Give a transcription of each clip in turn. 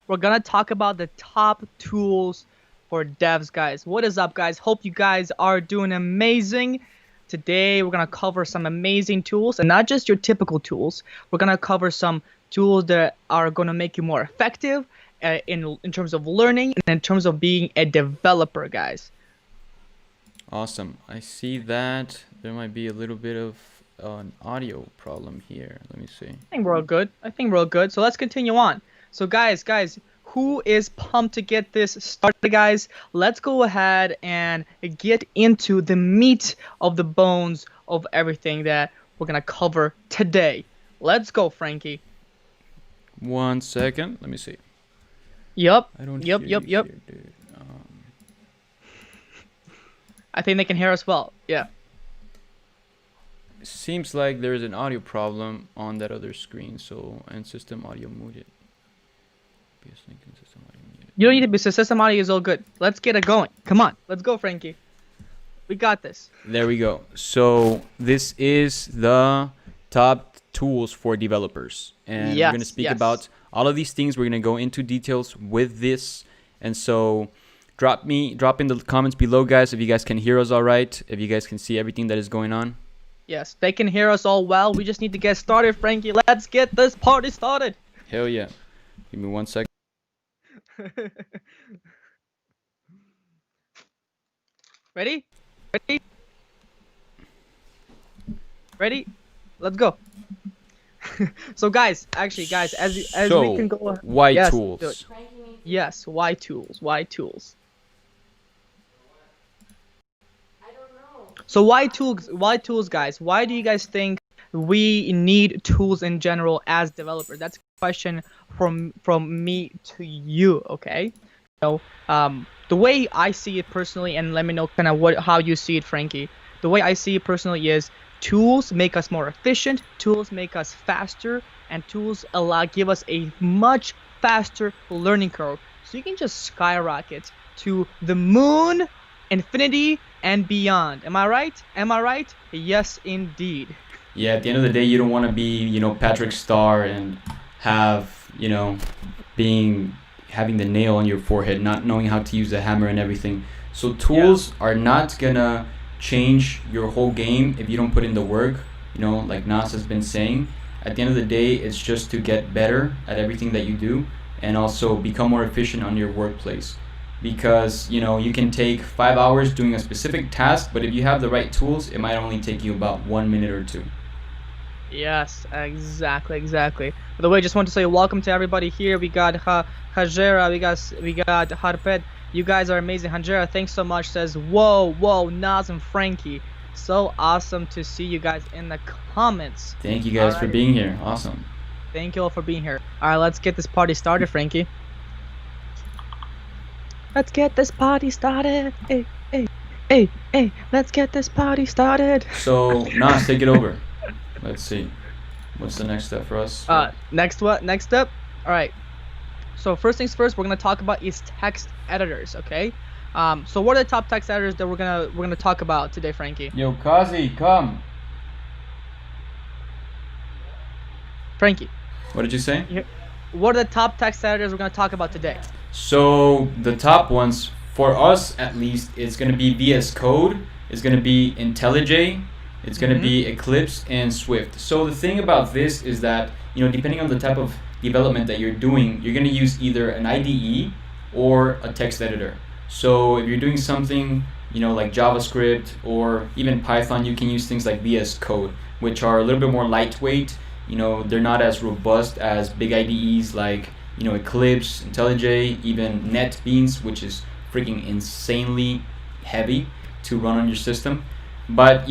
we're gonna talk about the top tools for devs, guys. What is up, guys? Hope you guys are doing amazing. Today we're gonna cover some amazing tools, and not just your typical tools. We're gonna cover some tools that are gonna make you more effective in terms of learning and in terms of being a developer, guys. Awesome. I see that there might be a little bit of an audio problem here. Let me see. I think we're all good. So let's continue on. So guys, who is pumped to get this started, guys? Let's go ahead and get into the meat of the bones of everything that we're gonna cover today. Let's go, Frankie. 1 second. Let me see. Yep. I don't Yep. hear you here, dude. I think they can hear us well. Yeah. Seems like there's an audio problem on that other screen. So, and system audio muted. PS link and system audio muted. You don't need to be. So system audio is all good. Let's get it going. Come on. Let's go, Frankie. We got this. There we go. So this is the top tools for developers, and we're going to speak about all of these things. We're going to go into details with this, and so drop in the comments below, guys, if you guys can hear us all right, if you guys can see everything that is going on. Yes, they can hear us all well. We just need to get started, Frankie. Let's get this party started. Hell yeah. Give me 1 second. Ready? Let's go. So guys, as we can go. Why tools? Yes, why tools? So why tools, guys? Why do you guys think we need tools in general as developers? That's a question from me to you, okay? So the way I see it personally, and let me know kind of how you see it, Frankie. The way I see it personally is tools make us more efficient, tools make us faster, and tools give us a much faster learning curve. So you can just skyrocket to the moon, infinity, and beyond. Am I right? Yes, indeed. Yeah, at the end of the day, you don't want to be, Patrick Star and have, having the nail on your forehead, not knowing how to use the hammer and everything. So tools are not gonna change your whole game if you don't put in the work, like Nas has been saying. At the end of the day, it's just to get better at everything that you do and also become more efficient on your workplace. Because you can take 5 hours doing a specific task, but if you have the right tools, it might only take you about 1 minute or two. Yes, exactly. By the way, just want to say welcome to everybody here. We got Hajera, we got Harped. You guys are amazing. Hajera, thanks so much. Says whoa, Nas and Frankie. So awesome to see you guys in the comments. Thank you guys for being here. Awesome. Thank you all for being here. All right, let's get this party started, Frankie. Let's get this party started. Hey, let's get this party started. So, Nas, take it over. Let's see. What's the next step for us? Next up? All right. So first things first, we're gonna talk about is text editors, okay? So what are the top text editors that we're gonna talk about today, Frankie? Yo, Kazi, come. Frankie. What did you say? What are the top text editors we're gonna talk about today? So the top ones, for us at least, it's going to be VS Code, it's going to be IntelliJ, it's going to be Eclipse and Swift. So the thing about this is that, depending on the type of development that you're doing, you're going to use either an IDE or a text editor. So if you're doing something, like JavaScript or even Python, you can use things like VS Code, which are a little bit more lightweight. They're not as robust as big IDEs like Eclipse, IntelliJ, even NetBeans, which is freaking insanely heavy to run on your system. But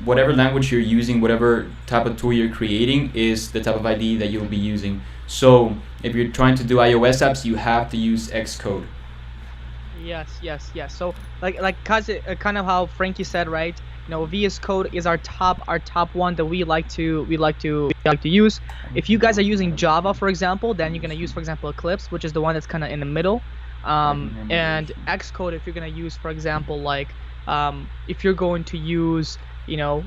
whatever language you're using, whatever type of tool you're creating is the type of IDE that you'll be using. So if you're trying to do iOS apps, you have to use Xcode. Yes. So like kind of how Frankie said, right? VS Code is our top one that we like to use. If you guys are using Java, for example, then you're gonna use, for example, Eclipse, which is the one that's kind of in the middle. And Xcode, if you're gonna use, for example, like if you're going to use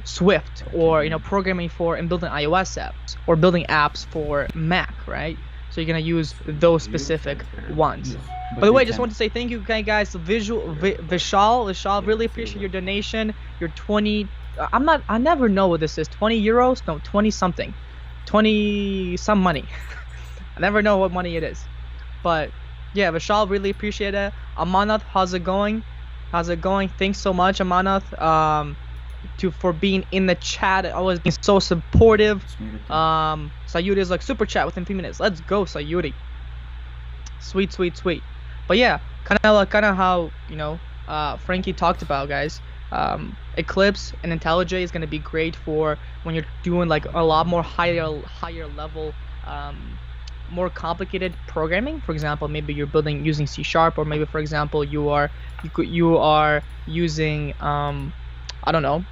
Swift or programming for and building iOS apps or building apps for Mac, right? So you're gonna use those specific ones. But By the they way, just can- want to say thank you, okay, guys. Vishal, really appreciate your donation. Your 20. I never know what this is. 20 euros? No, 20 something. 20 some money. I never know what money it is. But yeah, Vishal, really appreciate it. Amanath, how's it going? How's it going? Thanks so much, Amanath. For being in the chat, always being so supportive. Sayuri is like super chat within 3 minutes. Let's go, Sayuri. Sweet, sweet, sweet. But yeah, kind of how Frankie talked about, guys. Eclipse and IntelliJ is gonna be great for when you're doing like a lot more higher level, more complicated programming. For example, maybe you're building using C#, or maybe for example you are using I don't know,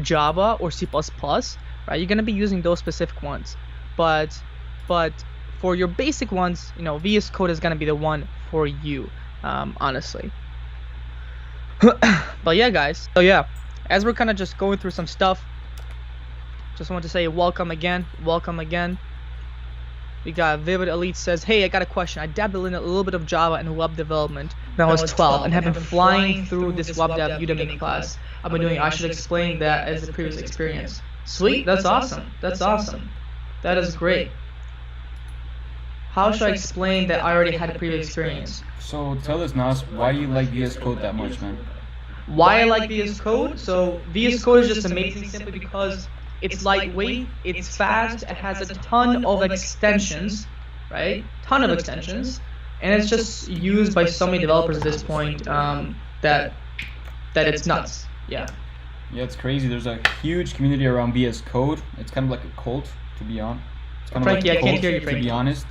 Java or C++, right? You're gonna be using those specific ones, but for your basic ones, VS Code is gonna be the one for you, honestly. But yeah, guys. So yeah, as we're kind of just going through some stuff, just want to say welcome again. We got Vivid Elite says, hey, I got a question. I dabbled in a little bit of Java and web development when I was 12 and have been flying through this web dev Udemy class I've been doing. I should explain that as a previous experience. Sweet, that's awesome. That is great. How should I explain that I already had a previous experience? So tell us, Nas, why do you like VS Code that much, man? Why I like VS Code? So VS Code is just amazing simply because it's lightweight, it's fast, it has a ton of extensions, right? Ton of extensions, and it's just used by so many developers at this point that it's nuts. Yeah. Yeah, it's crazy. There's a huge community around VS Code. It's kind of like a cult, to be honest. It's kind of Frankie, like a I can't cult, hear you, to Frankie. be honest.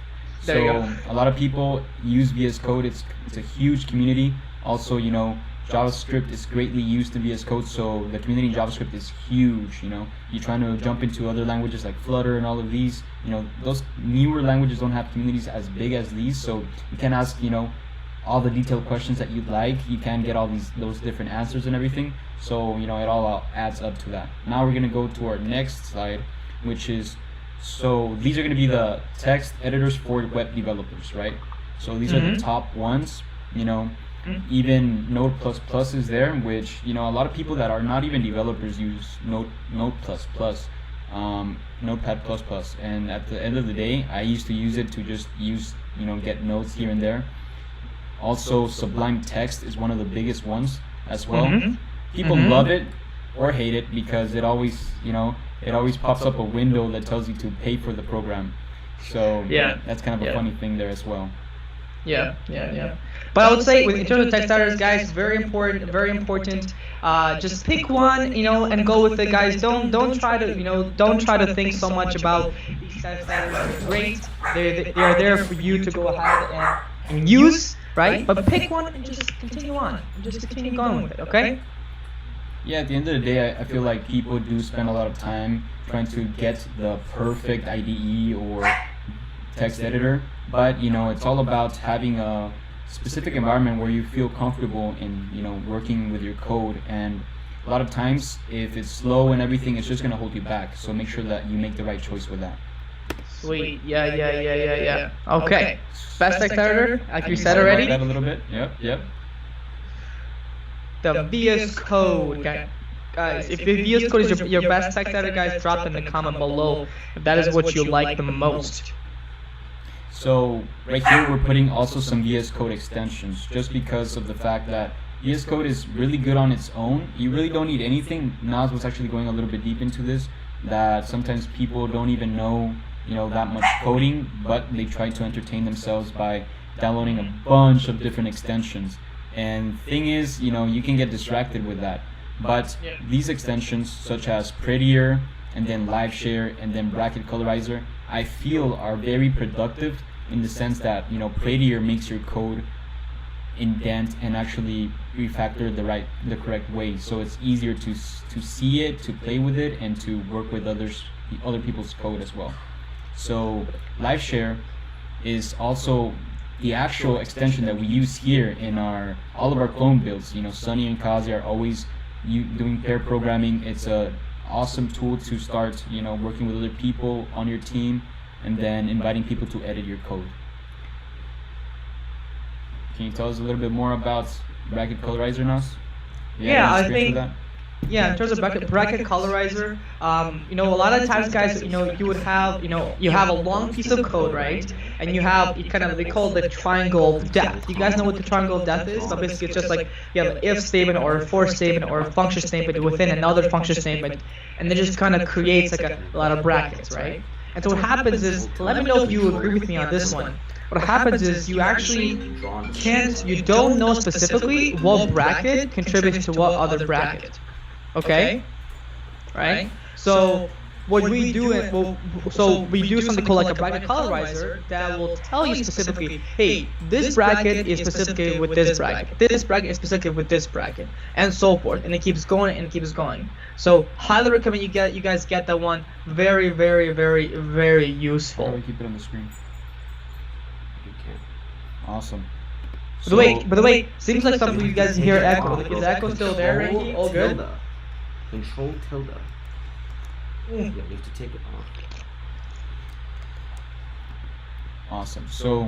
There you So go. a lot of people use VS Code. It's a huge community. Also, JavaScript is greatly used in VS Code, so the community in JavaScript is huge. You're trying to jump into other languages like Flutter and all of these. Those newer languages don't have communities as big as these, so you can ask, all the detailed questions that you'd like. You can get all those different answers and everything. So it all adds up to that. Now we're gonna go to our next slide, which is, so these are gonna be the text editors for web developers, right? So these are the top ones. Even Node++ is there, which a lot of people that are not even developers use Notepad++, and at the end of the day, I used to use it to just get notes here and there. Also, Sublime Text is one of the biggest ones as well. People love it or hate it because it always pops up a window that tells you to pay for the program. So Yeah. that's kind of a funny thing there as well. Yeah. But I would say, in terms of text editors, guys, very important. Just pick one, and go with it, guys. Don't try to think so much about these text editors. They're great. They are there for you to go ahead and use, right? But pick one and just continue on. Just continue going with it, okay? Yeah, at the end of the day, I feel like people do spend a lot of time trying to get the perfect IDE or text editor, but it's all about having a specific environment where you feel comfortable in working with your code. And a lot of times, if it's slow and everything, it's just gonna hold you back. So make sure that you make the right choice with that. Sweet. Yeah. Okay. Best text editor, like you said Talk about already. that a little bit. Yep. The VS Code, guys. If VS Code is your best text editor, guys, drop in the comment below if that is what you like the most. So right here we're putting also some VS Code extensions, just because of the fact that VS Code is really good on its own. You really don't need anything. Nas was actually going a little bit deep into this, that sometimes people don't even know that much coding, but they try to entertain themselves by downloading a bunch of different extensions. And thing is, you can get distracted with that. But these extensions, such as Prettier, and then Live Share, and then Bracket Colorizer, I feel are very productive in the sense that Prettier makes your code indent and actually refactor the correct way, so it's easier to see it, to play with it, and to work with other people's code as well. So Live Share is also the actual extension that we use here in all of our clone builds. Sunny and Kazi are always doing pair programming. It's a awesome tool to start working with other people on your team. and then inviting people to edit your code. Can you tell us a little bit more about Bracket Colorizer, Nas? Yeah, I think. Yeah, in terms of bracket colorizer, a lot of times, guys, you would have, you have a long piece of code, right? And you have, they call it the triangle of death. You guys know what the triangle of death is? But basically, it's just like you have an if statement or a for statement or a function statement within another function statement, and it just kind of creates like a lot of brackets, right? And so what happens is, let me know if you agree with me on this one. What happens is you actually you don't know specifically what bracket contributes to what other bracket. Okay, right? So what we do, we do something called like a bracket colorizer that will tell you specifically, hey, this bracket is specifically with this bracket is specifically with this bracket, and so forth, and it keeps going and it keeps going. So highly recommend you guys get that one. Very, very, very, very useful. How do we keep it on the screen? You can. Awesome. By the way, seems like some of you guys hear echo. Is the echo still there, Ricky? All good? Control tilde. You have to take it off. Awesome. So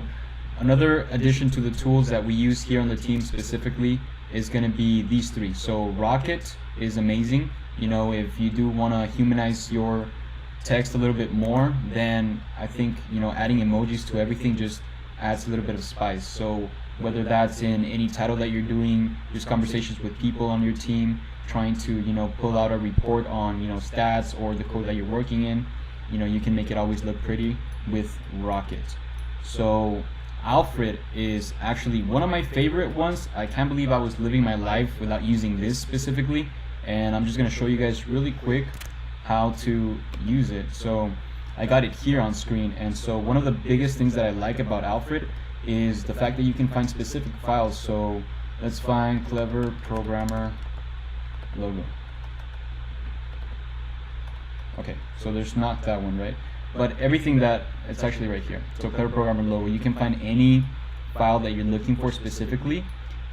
another addition to the tools that we use here on the team specifically is going to be these three. So Rocket is amazing. If you do want to humanize your text a little bit more, then I think adding emojis to everything just adds a little bit of spice. So whether that's in any title that you're doing, just conversations with people on your team, trying to pull out a report on stats or the code that you're working in, you can make it always look pretty with Rocket. So Alfred is actually one of my favorite ones. I can't believe I was living my life without using this specifically, and I'm just going to show you guys really quick how to use it. So I got it here on screen, and so one of the biggest things that I like about Alfred is the fact that you can find specific files. So let's find Clever Programmer logo. Okay, so there's not that one, right? But everything that, it's actually right here. So Clever Programmer logo, you can find any file that you're looking for specifically.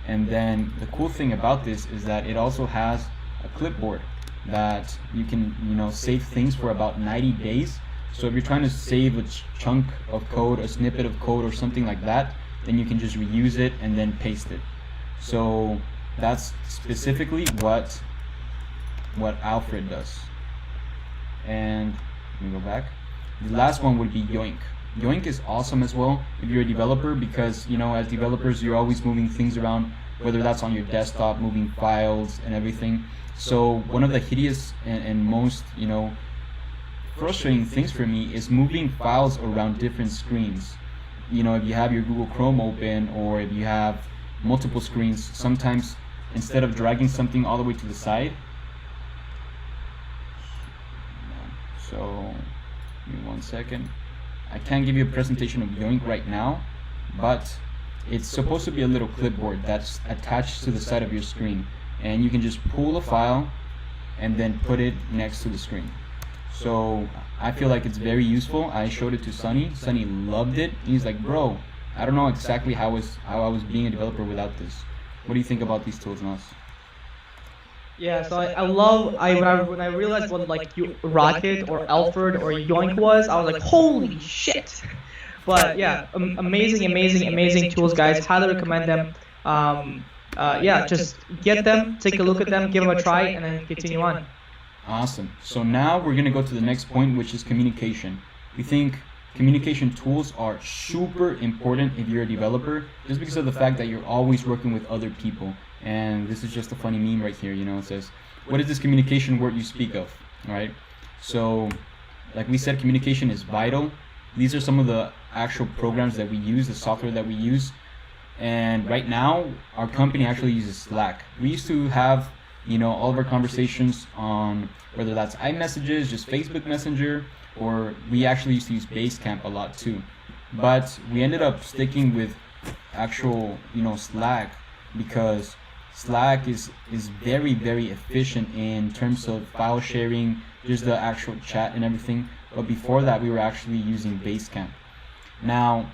And then the cool thing about this is that it also has a clipboard that you can save things for about 90 days. So if you're trying to save a chunk of code, a snippet of code or something like that, then you can just reuse it and then paste it. So that's specifically what Alfred does. And let me go back. The last one would be Yoink. Yoink is awesome as well if you're a developer, because as developers you're always moving things around, whether that's on your desktop, moving files and everything. So one of the hideous and most frustrating things for me is moving files around different screens. If you have your Google Chrome open, or if you have multiple screens, sometimes instead of dragging something all the way to the side, so give me 1 second. I can't give you a presentation of Yoink right now, but it's supposed to be a little clipboard that's attached to the side of your screen, and you can just pull a file and then put it next to the screen. So I feel like it's very useful. I showed it to Sunny. Sunny loved it. He's like, bro, I don't know exactly how I was being a developer without this. What do you think about these tools, Nas? Yeah, so when I realized what Rocket or Alfred or Yoink was, I was like, holy shit! But yeah, amazing tools, guys. Highly recommend them. Just get them, take a look at them, give them a try, and then continue on. Awesome. So now we're going to go to the next point, which is communication. We think communication tools are super important if you're a developer, just because of the fact that you're always working with other people. And this is just a funny meme right here, it says, what is this communication word you speak of? All right. So like we said, communication is vital. These are some of the actual programs that we use, the software that we use. And right now, our company actually uses Slack. We used to have all of our conversations on whether that's iMessages, just Facebook Messenger, or we actually used to use Basecamp a lot too. But we ended up sticking with actual, Slack, because Slack is very, very efficient in terms of file sharing, just the actual chat and everything. But before that, we were actually using Basecamp. Now,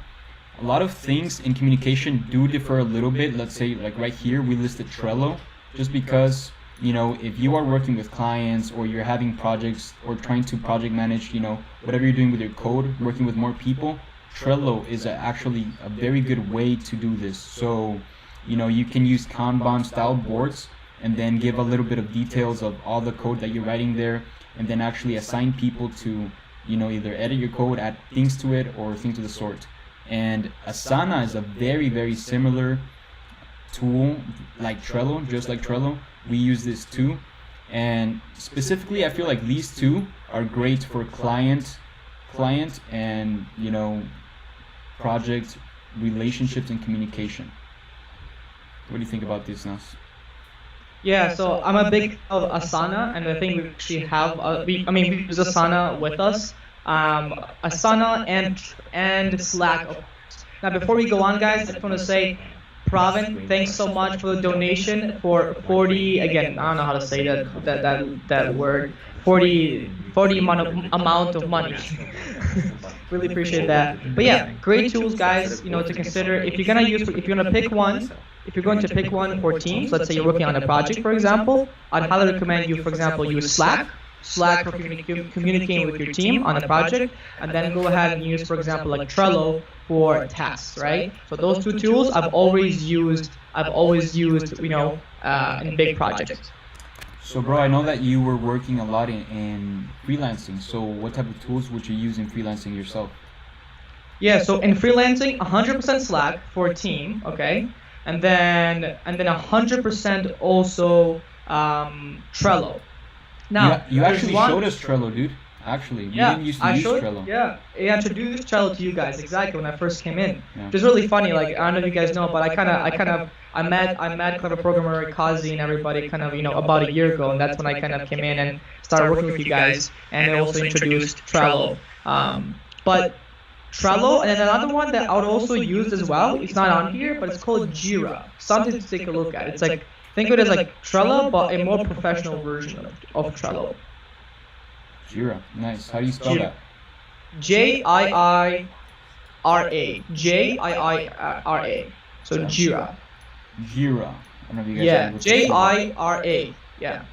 a lot of things in communication do differ a little bit. Let's say, like right here, we listed Trello, just because if you are working with clients or you're having projects or trying to project manage, whatever you're doing with your code, working with more people, Trello is actually a very good way to do this. So, you can use Kanban style boards and then give a little bit of details of all the code that you're writing there, and then actually assign people to, either edit your code, add things to it, or things of the sort. And Asana is a very, very similar tool like Trello, just like Trello. We use this too. And specifically, I feel like these two are great for client and, project relationships and communication. What do you think about this, Nas? Yeah, so I'm a big fan of Asana, and I think we actually have we use Asana with us. Asana and Slack. Now, before we go on, guys, I just want to say, Pravin, thanks so much for the donation for 40. Again, I don't know how to say that word. 40 amount of money. Really appreciate that. But yeah, great tools, guys. To consider if you're gonna pick one. If you're going to pick one for teams, let's say you're working on a project, for example, I'd highly recommend you, for example, use Slack for communicating with your team on a project, and then go ahead and use, for example, like Trello for tasks, right? So those two tools I've always used, in big projects. So, bro, I know that you were working a lot in freelancing. So what type of tools would you use in freelancing yourself? Yeah, so in freelancing, 100% Slack for a team, okay? And then 100% also Trello. Now you actually showed us Trello, dude. Actually, we didn't used to use Trello. Yeah, I introduced Trello to you guys exactly when I first came in. Yeah. It was really funny. Like, I don't know if you guys know, but I met clever programmer Kazi and everybody about a year ago, and that's when I kind of came in and started working with you guys, and I also introduced Trello. But Trello, and then another one that I would also use as well, it's not on here, but it's called Jira. Something to take a look at. It's like, think of it as like Trello, but a more professional version of Trello. Jira, nice. How do you spell that? Jiira. Jiira. So Jira. Jira. I don't know if you guys Jira. Yeah.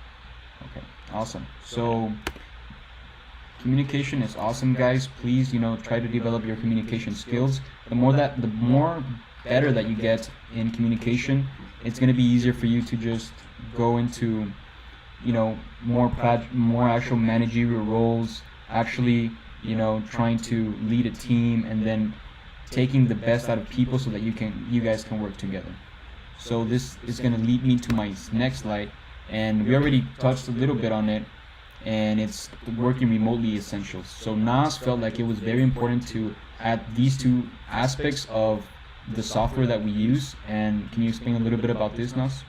Okay, awesome. So communication is awesome, guys. Please, try to develop your communication skills. The more better that you get in communication, it's going to be easier for you to just go into, more actual managerial roles, actually, trying to lead a team, and then taking the best out of people so that you guys can work together. So this is going to lead me to my next slide, and we already touched a little bit on it, and it's the working remotely essentials. So Nas felt like it was very important to add these two aspects of the software that we use. And can you explain a little bit about this, Nas?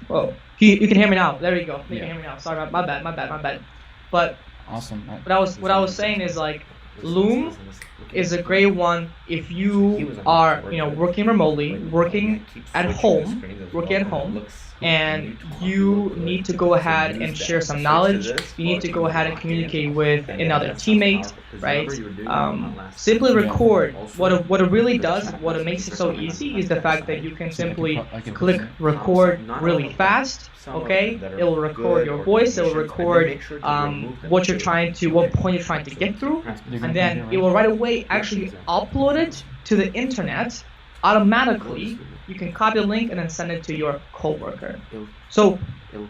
Whoa. You can hear me now. There you go. You can hear me now. Sorry, my bad. But awesome. What I was saying is, like, Loom is a great one if you are, working remotely, working at home, and you need to go ahead and share some knowledge. You need to go ahead and communicate with another teammate, right? Simply record. What it really does, what it makes it so easy, is the fact that you can simply click record really fast. Okay, it will record your voice. It will record what point you're trying to get through, and then it will right away actually upload it to the internet automatically. You can copy the link and then send it to your coworker. So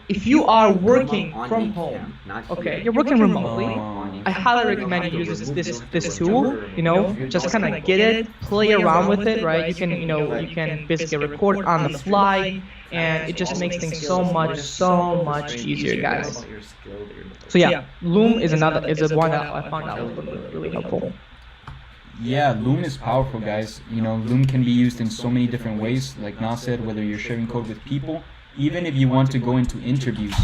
if you are working from home, okay, you're working remotely, I highly recommend you use this tool. Just kind of get it, play around with it, right? You can basically record on the fly, and it just makes things so much easier, guys. So yeah, Loom is one that I found out was really helpful. Yeah, Loom is powerful, guys. Loom can be used in so many different ways. Like Nas said, whether you're sharing code with people, even if you want to go into interviews,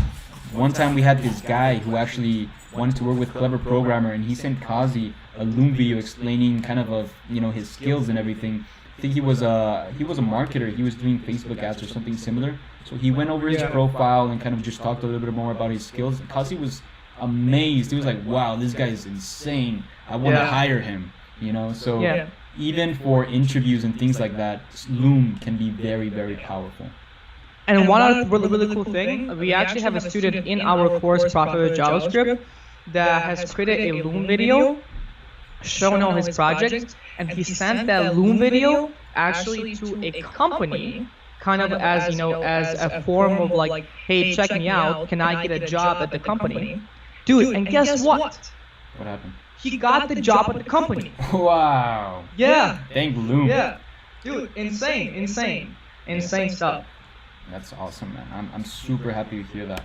One time we had this guy who actually wanted to work with Clever Programmer, and he sent Kazi a Loom video explaining kind of his skills and everything. I think he was a marketer. He was doing Facebook ads or something similar. So he went over his profile and kind of just talked a little bit more about his skills. Kazi was amazed. He was like, "Wow, this guy is insane. I want to hire him." So even for interviews and things like that, Loom can be very, very powerful. And one other really cool thing, we actually have a student in our course, Profit with JavaScript, that has created a Loom video showing all his projects, and he sent that Loom video actually to a company, kind of as as a form of like, hey, check me out, can I get a job at the company? Dude, and guess what? What happened? He got the job at the company. Wow. Yeah. Thank Loom. Yeah. Dude, insane stuff. That's awesome, man. I'm super happy to hear that.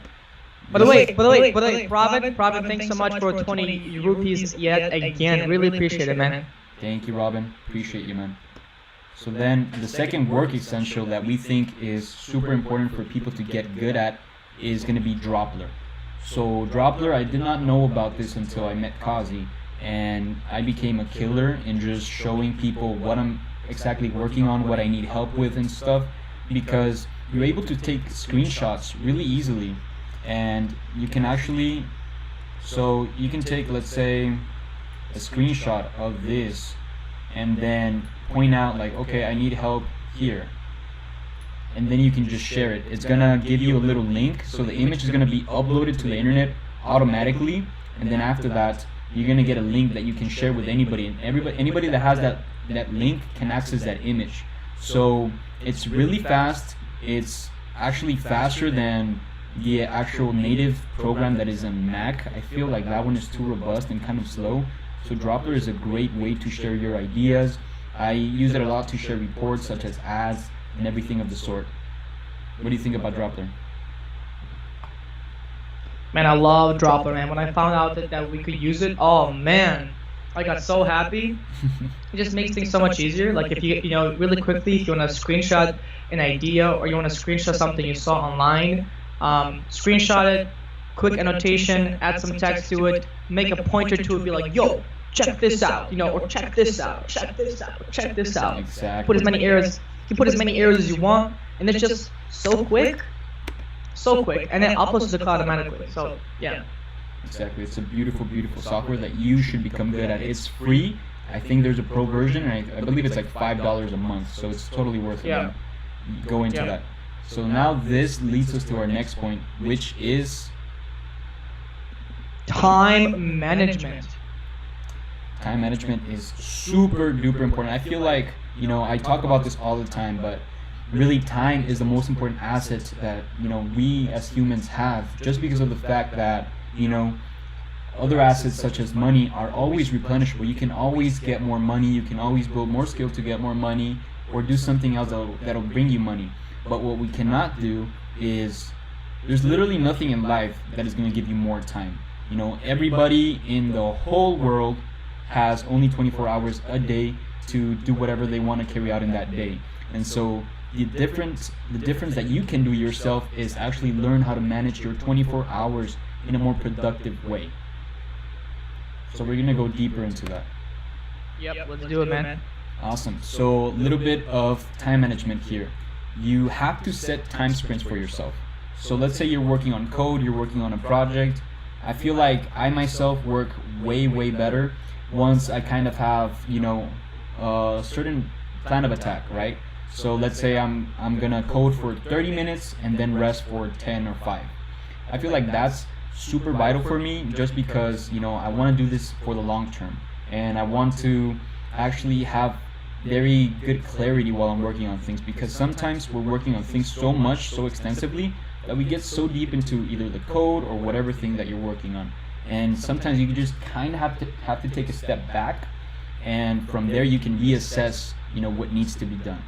By the way, Robin, thanks so much for 20 rupees yet again. Really appreciate it, man. Thank you, Robin. Appreciate you, man. So then the second work essential that we think is super important for people to get good at is going to be Droppler. So Droppler, I did not know about this until I met Kazi, and I became a killer in just showing people what I'm exactly working on, what I need help with and stuff, because you're able to take screenshots really easily, and you can actually, so you can take, let's say, a screenshot of this and then point out like, okay, I need help here, and then you can just share it. It's gonna give you a little link, so the image is gonna be uploaded to the internet automatically, and then after that you're gonna get a link that you can share with anybody, and anybody that has that link can access that image. So it's really fast. It's actually faster than the actual native program that is on Mac. I feel like that one is too robust and kind of slow. So Droppler is a great way to share your ideas. I use it a lot to share reports such as ads and everything of the sort. What do you think about Droppler? Man, I love Droppler, man. When I found out that we could use it, oh man, I got so happy. It just makes things so much easier. Like if you really quickly, if you want to screenshot an idea or you want to screenshot something you saw online, screenshot it, quick annotation, add some text to it, make a pointer to it, be like, yo, check this out, or check this out, check this out, check this out. Exactly. Put as many errors, you put as many errors as you want, and it's just so quick, and then uploads to the cloud automatically. So yeah. Exactly. It's a beautiful, beautiful software that you should become good at. It's free. I think there's a pro version, and I believe it's like $5 a month, so it's totally worth it. Yeah. Go into that. So now this leads us to our next point, which is time management. Time management is super duper important. I feel like, I talk about this all the time, but really time is the most important asset that, we as humans have, just because of the fact that, other assets such as money are always replenishable. You can always get more money, you can always build more skill to get more money, or do something else that'll bring you money. But what we cannot do is, there's literally nothing in life that is going to give you more time. Everybody in the whole world has only 24 hours a day to do whatever they want to carry out in that day. And so the difference that you can do yourself is actually learn how to manage your 24 hours in a more productive way. So we're going to go deeper into that. Yep, let's do it, man. Awesome. So a little bit of time management here. You have to set time sprints for yourself. So let's say you're working on code, you're working on a project. I feel like I myself work way better once I kind of have, a certain plan of attack, right? So let's say I'm gonna code for 30 minutes and then rest for 10 or 5. I feel like that's super vital for me, just because I want to do this for the long term, and I want to actually have very good clarity while I'm working on things, because sometimes we're working on things so much, so extensively, that we get so deep into either the code or whatever thing that you're working on, and sometimes you just kind of have to take a step back, and from there you can reassess what needs to be done.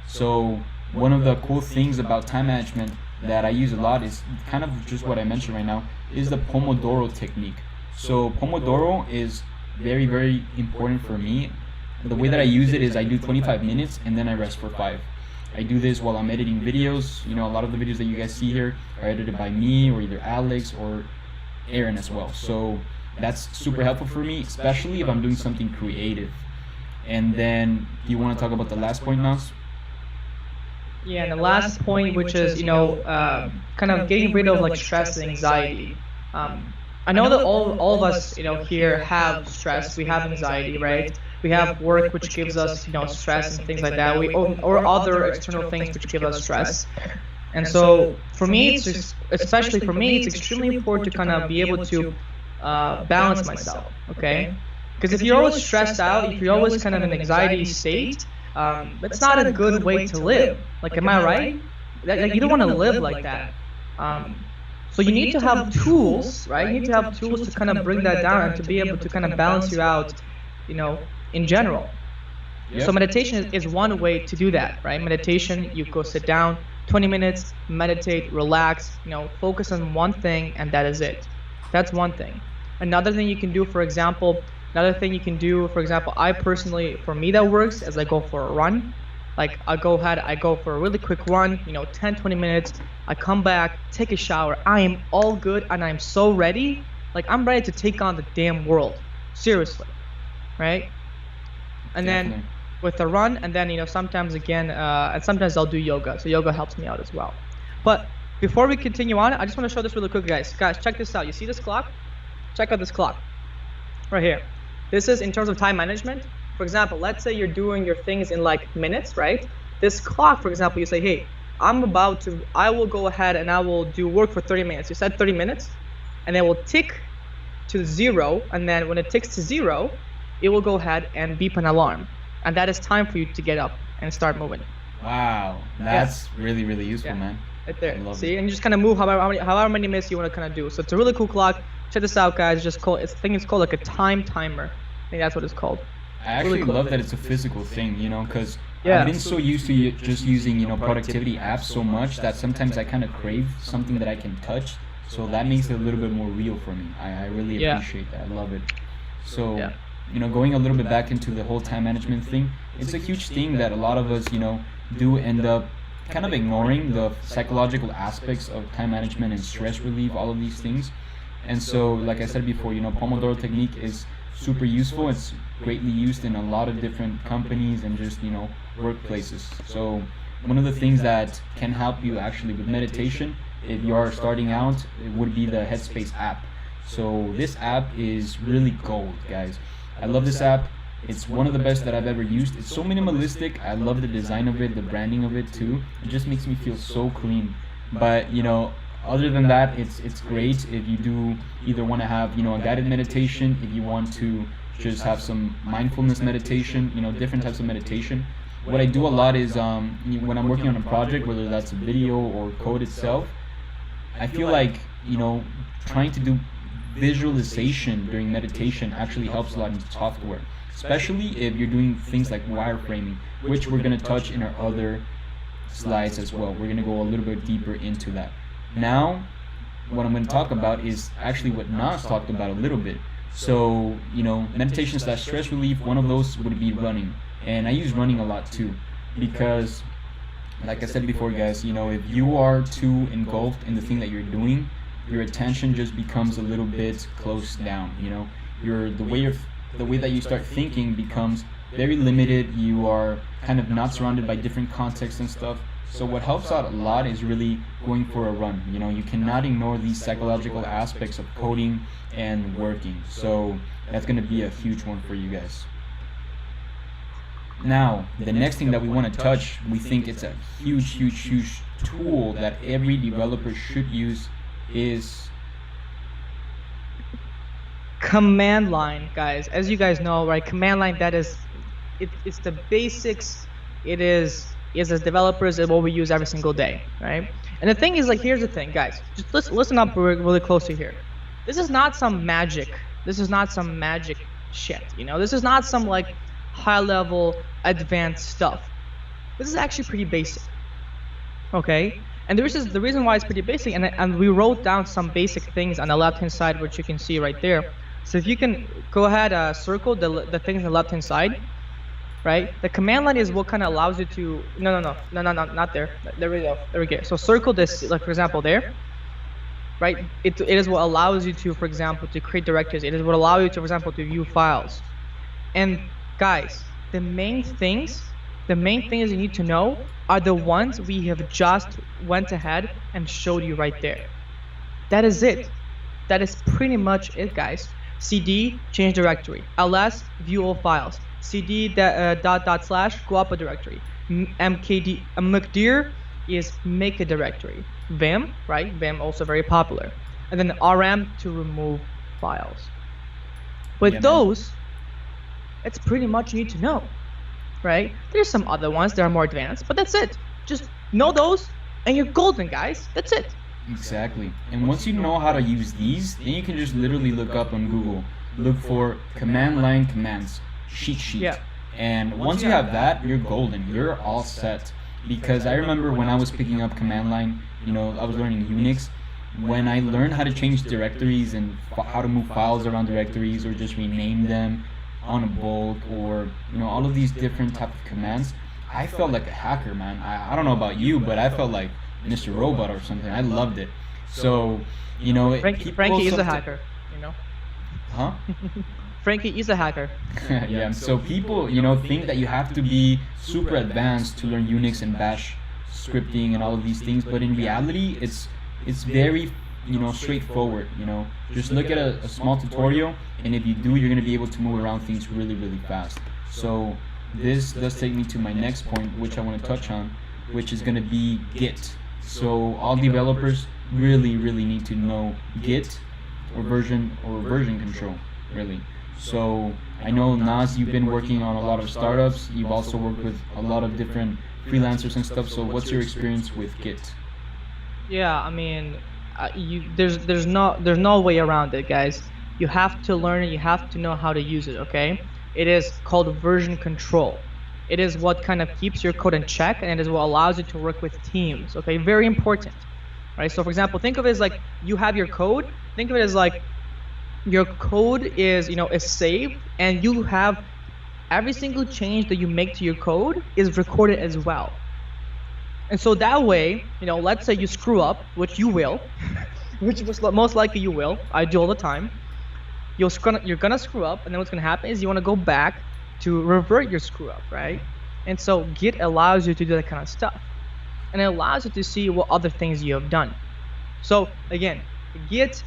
So one of the cool things about time management that I use a lot is kind of just what I mentioned right now, is the Pomodoro technique. So Pomodoro is very important for me. The way that I use it is I do 25 minutes and then I rest for 5. I do this while I'm editing videos. You know, a lot of the videos that you guys see here are edited by me or either Alex or Aaron as well. So that's super helpful for me, especially if I'm doing something creative. And then, do you want to talk about the last point, Nas? Yeah, and the last point, which is, you know, kind of getting rid of like stress and anxiety. I know that all of us, you know, here have stress. We have anxiety, right? We have work which gives us, you know, stress and things like that. Or other external things which give us stress. And so for me, it's just, especially for me, it's extremely important to kind of be able to balance myself, okay? Because if you're always stressed out, if you're always kind of in an anxiety state, that's not a good way to live. Like, am I right? Like, you don't want to live like that. So you need to have tools, right? You need to have tools to kind of bring that down and to be able to kind of balance you out, you know, in general. Yep. So meditation is one way to do that, right? Meditation, you go sit down, 20 minutes, meditate, relax, you know, focus on one thing, and that is it. That's one thing. Another thing you can do, for example, I personally, for me that works, is I go for a run. Like, I go for a really quick run, you know, 10, 20 minutes. I come back, take a shower. I am all good, and I'm so ready. Like, I'm ready to take on the damn world. Seriously. Right? And Definitely. then with the run, and then, you know, sometimes again, and sometimes I'll do yoga. So yoga helps me out as well. But before we continue on, I just want to show this really quick, guys. Guys, check this out. You see this clock? Check out this clock. Right here. This is in terms of time management. For example, let's say you're doing your things in like minutes, right? This clock, for example, you say, hey, I will go ahead and I will do work for 30 minutes. You said 30 minutes, and then it will tick to 0, and then when it ticks to 0, it will go ahead and beep an alarm. And that is time for you to get up and start moving. Wow, that's really, really useful, man. Right there. See, and you just kind of move however many minutes you want to kind of do. So it's a really cool clock. Check this out, guys. I think it's called like a time timer. I think that's what it's called. I actually really cool. love that it's a physical thing, you know, because I've been so used to just using, you know, productivity apps so much that sometimes I kind of crave something that I can touch. So that makes it a little bit more real for me. I really appreciate that. I love it. So, you know, going a little bit back into the whole time management thing, it's a huge thing that a lot of us, you know, do end up kind of ignoring the psychological aspects of time management and stress relief, all of these things. And so, like I said before, you know, Pomodoro technique is super useful. It's greatly used in a lot of different companies and just, you know, workplaces. So one of the things that can help you actually with meditation, if you are starting out, it would be the Headspace app. So this app is really gold, guys. I love this app. It's one of the best that I've ever used. It's so minimalistic. I love the design of it, the branding of it too. It just makes me feel so clean. But, you know, other than that, it's great if you do either want to have, you know, a guided meditation, if you want to just have some mindfulness meditation, you know, different types of meditation. What I do a lot is when I'm working on a project, whether that's a video or code itself, I feel like, you know, trying to do visualization during meditation actually helps a lot in software, especially if you're doing things like wireframing, which we're going to touch in our other slides as well. We're going to go a little bit deeper into that. Now, what I'm going to talk about is actually what Nas talked about a little bit. So, you know, meditation / stress relief, one of those would be running. And I use running a lot too, because like I said before, guys, you know, if you are too engulfed in the thing that you're doing, your attention just becomes a little bit closed down, you know. The way that you start thinking becomes very limited. You are kind of not surrounded by different contexts and stuff. So what helps out a lot is really going for a run. You know, you cannot ignore these psychological aspects of coding and working. So that's going to be a huge one for you guys. Now, the next thing that we want to touch, we think it's a huge tool that every developer should use is command line, guys. As you guys know, right, command line, that is, it's the basics. It is as developers, is what we use every single day, right? And the thing is, like, here's the thing, guys. Just listen up really closely here. This is not some magic. This is not some magic shit, you know? This is not some, like, high-level, advanced stuff. This is actually pretty basic, okay? And the reason why it's pretty basic, and we wrote down some basic things on the left-hand side, which you can see right there. So if you can go ahead, circle the things on the left-hand side. right? The command line is what kind of allows you to, no, not there. There we go. There we go. So circle this, like for example, there, right? It is what allows you to, for example, to create directories. It is what allows you to, for example, to view files. And guys, the main things you need to know are the ones we have just went ahead and showed you right there. That is it. That is pretty much it, guys. cd, change directory. ls, view all files. cd dot slash, go up a directory. mkdir is make a directory. vim, right? Vim also very popular. And then rm to remove files. With those, that's pretty much you need to know, right? There's some other ones that are more advanced, but that's it. Just know those, and you're golden, guys. That's it. Exactly. And once you know how to use these, then you can just literally look up on Google, look for command line commands, cheat sheet. Yeah. And once you have that, you're golden. You're all set. Because I remember when I was picking up command line, you know, I was learning Unix. When I learned how to change directories and how to move files around directories or just rename them on a bulk, or you know, all of these different type of commands, I felt like a hacker, man. I don't know about you, but I felt like Mr. Robot or something. I loved it. So, you know, Frankie is a hacker, you know. Huh? Frankie is a hacker. Yeah. So people, you know, think that you have to be super advanced to learn Unix and Bash scripting and all of these things, but in reality, it's very, you know, straightforward. You know, just look at a small tutorial, and if you do, you're gonna be able to move around things really, really fast. So this does take me to my next point, which I want to touch on, which is gonna be Git. So all developers really need to know Git or version control, really. So I know, Nas, you've been working on a lot of startups. You've also worked with a lot of different freelancers and stuff. So what's your experience with Git? Yeah, I mean, there's no way around it, guys. You have to learn it. You have to know how to use it. Okay? It is called version control. It is what kind of keeps your code in check, and it is what allows you to work with teams. Okay? Very important. Right? So for example, think of it as like you have your code. Think of it as like your code is, you know, is saved, and you have every single change that you make to your code is recorded as well. And so that way, you know, let's say you screw up, which you will, which most likely you will. I do all the time. You're gonna screw up, and then what's gonna happen is you want to go back to revert your screw up, right? And so Git allows you to do that kind of stuff, and it allows you to see what other things you have done. So again, Git,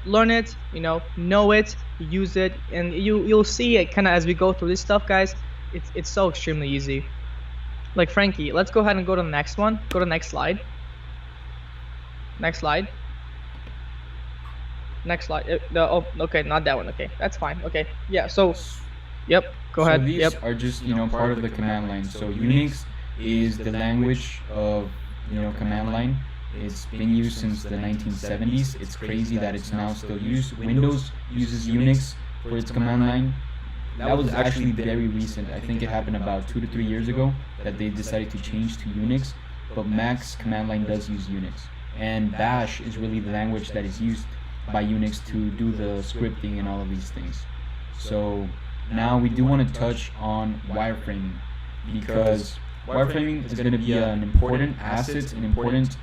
learn it, you know it, use it, and you'll see it kind of as we go through this stuff, guys. It's so extremely easy. Like Frankie, let's go ahead and go to the next one. Go to the next slide. Next slide. Next slide. Oh, okay, not that one. Okay, that's fine. Okay, yeah. So, yep. Go ahead. So these Yep. are just, you know, part of the command line. So Unix is the language of, you know, command line. It's been used since the 1970s. It's crazy that it's now still used. Windows uses Unix for its command line. That was actually very recent. I think it happened about 2 to 3 years ago that they decided to change to Unix. But Mac's command line does use Unix. And Bash is really the language that is used by Unix to do the scripting and all of these things. So now we do want to touch on wireframing, because wireframing is going to be an important asset, an important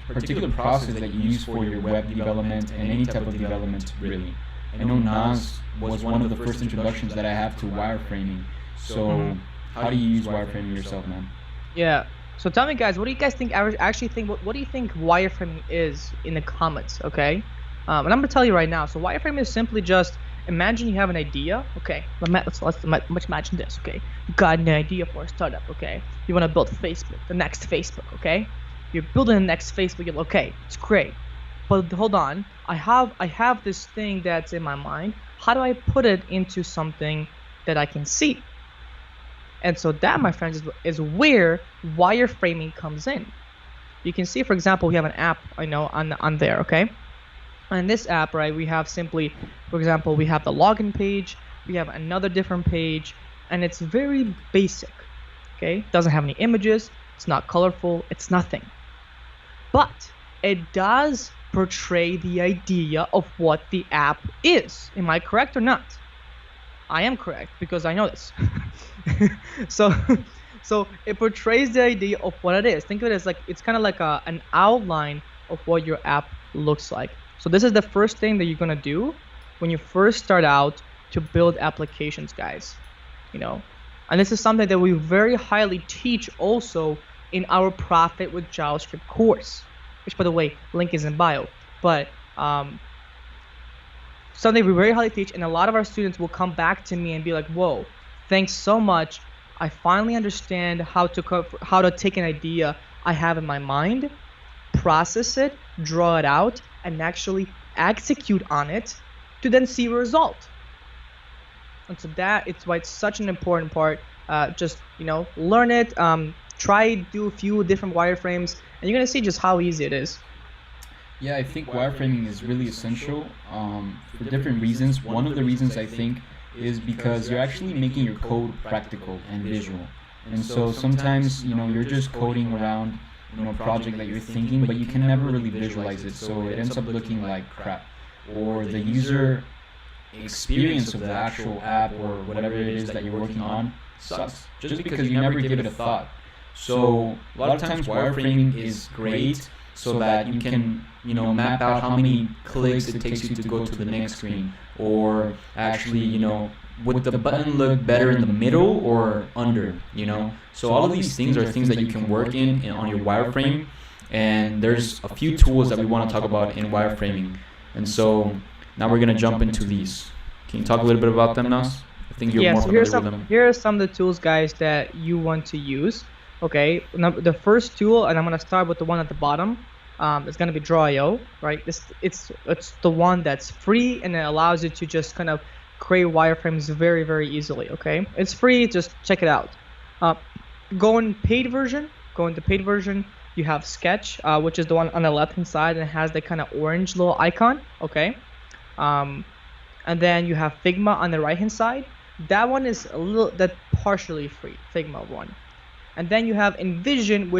particular process that you use for your web development and any type of development, really. I know Nas was one of the first introductions that I have to wireframing. So how do you use wireframing yourself, man? Yeah. So tell me, guys, what do you guys think? Actually, think what do you think wireframing is in the comments? Okay. And I'm gonna tell you right now. So wireframing is simply just imagine you have an idea. Okay. Let's imagine this. Okay. You got an idea for a startup. Okay. You want to build Facebook, the next Facebook. Okay. You're building the next Facebook. You're okay. It's great. But hold on, I have this thing that's in my mind. How do I put it into something that I can see? And so that, my friends, is where wireframing comes in. You can see, for example, we have an app, I know, on there, okay? On this app, right, we have simply, for example, we have the login page, we have another different page, and it's very basic, okay? Doesn't have any images, it's not colorful, it's nothing. But it does portray the idea of what the app is. Am I correct or not? I am correct because I know this. so so it portrays the idea of what it is. Think of it as like it's kind of like an outline of what your app looks like. So this is the first thing that you're gonna do when you first start out to build applications, guys. And this is something that we very highly teach also in our Profit with JavaScript course, which, by the way, link is in bio. But something we very highly teach, and a lot of our students will come back to me and be like, whoa, thanks so much. I finally understand how to take an idea I have in my mind, process it, draw it out, and actually execute on it to then see a result. And so it's why it's such an important part. Just learn it, try do a few different wireframes, and you're gonna see just how easy it is. Yeah, I think wireframing is really essential for different reasons. One of the reasons I think is because you're actually making your code practical and visual. And so sometimes you're just coding around a project that you're thinking, but you can never really visualize it, so it ends up looking like crap. Or the user experience of the actual app or whatever it is that you're working on sucks, just because you never give it a thought. So a lot of times wireframing is great so that you can map out how many clicks it takes you to go to the next screen, or actually would the button look better in the middle or under, so all of these things are things that you can work on your wireframe, and there's a few tools that we want to talk about in wireframing. And so now we're going to jump into these. Can you talk a little bit about them, Nas? I think you're more familiar with them. Here are some of the tools, guys, that you want to use. Okay, now the first tool, and I'm going to start with the one at the bottom. It's going to be Draw.io, right? It's the one that's free, and it allows you to just kind of create wireframes very, very easily. Okay, it's free. Just check it out. Go into paid version. You have Sketch, which is the one on the left hand side, and it has the kind of orange little icon. Okay, and then you have Figma on the right hand side. That one is that's partially free, Figma one. And then you have Envision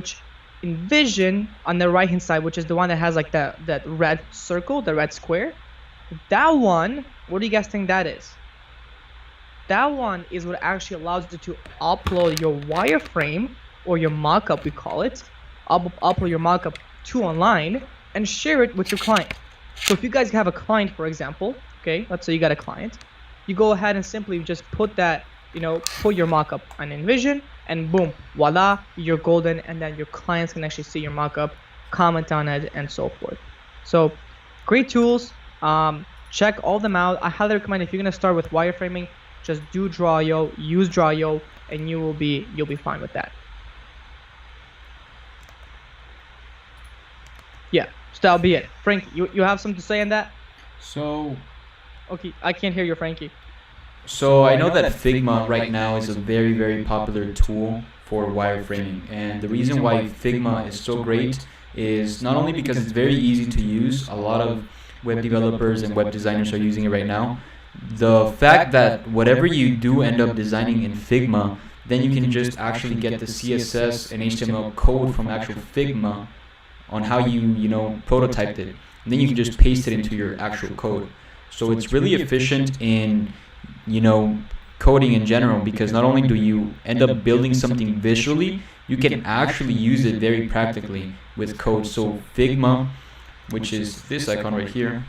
on the right hand side, which is the one that has like that red circle, the red square. That one, what do you guys think that is? That one is what actually allows you to upload your wireframe or your mockup, we call it. Upload your mockup to online and share it with your client. So if you guys have a client, for example, okay, let's say you got a client, you go ahead and simply just put that, put your mockup on Envision, and boom, voila, you're golden, and then your clients can actually see your mockup, comment on it, and so forth. So great tools. Check all of them out. I highly recommend, if you're gonna start with wireframing, just do Draw.io, use Draw.io, and you'll be fine with that. Yeah, so that'll be it. Frankie, you have something to say on that? So, okay, I can't hear you, Frankie. So I know that Figma right now is a very, very popular tool for wireframing, and the reason why Figma is so great is not only because it's very easy to use. A lot of web developers and web designers are using it right now. The fact that whatever you do end up designing in Figma, then you can just actually get the CSS and HTML code from actual Figma on how you prototyped it, and then you can just paste it into your actual code. So it's really efficient in coding in general, because not only do you end up building something visually, you can actually use it very practically with code. So Figma, which is this icon right here,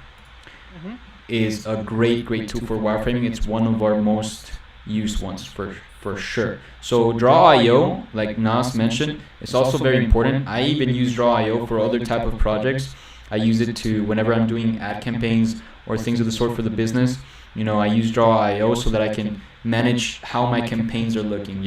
is a great tool for wireframing. It's one of our most used ones for sure. So Draw.io, like Nas mentioned, is also very important. I even use Draw.io for other type of projects. I use it to whenever I'm doing ad campaigns or things of the sort for the business. I use Draw.io so that I can manage how my campaigns are looking.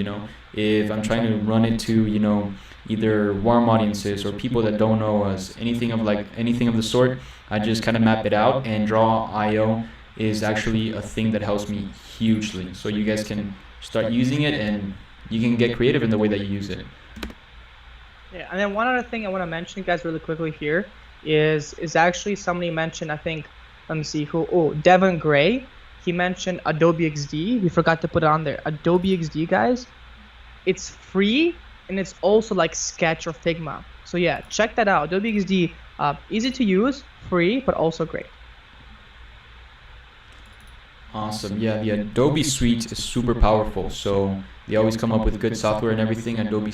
If I'm trying to run it to either warm audiences or people that don't know us, anything of the sort, I just kind of map it out, and Draw.io is actually a thing that helps me hugely. So you guys can start using it, and you can get creative in the way that you use it. Yeah, and then one other thing I want to mention, guys, really quickly here is actually somebody mentioned, I think, let me see who. Oh, Devin Gray. He mentioned Adobe XD. We forgot to put it on there. Adobe XD, guys, it's free, and it's also like Sketch or Figma. So yeah, check that out. Adobe XD, easy to use, free, but also great. Awesome. Yeah, the Adobe Suite is super powerful. So they always come up with good software and everything. Adobe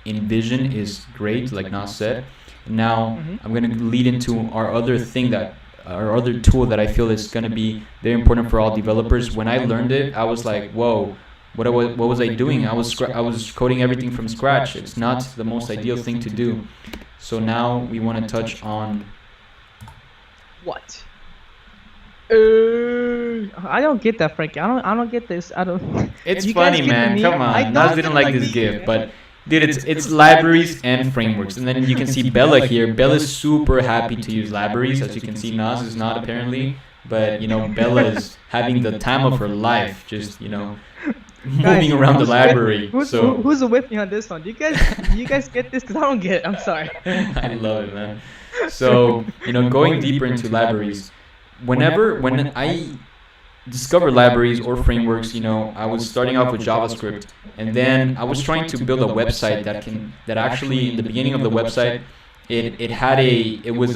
InVision is great, like Nas said. Now I'm going to lead into our other tool that I feel is going to be very important for all developers. When I learned it, I was like, whoa. What was I doing? I was coding everything from scratch. It's not the most ideal thing to do. So now we want to touch on what? I don't get that, Frankie. I don't get this. I don't. It's funny, man. Come on. Nas didn't like this GIF, but dude, it's libraries and frameworks. And then you can see Bella here. Bella's super happy to use libraries. As you can see, Nas is not apparently. But, Bella is having the time of her life, just, moving around the library. Who's with me on this one? Do you guys get this? Because I don't get it. I'm sorry. I love it, man. So, going deeper into libraries, when I discover libraries or frameworks, I was starting off with JavaScript, and then I was trying to build a website that actually in the beginning of the website, it was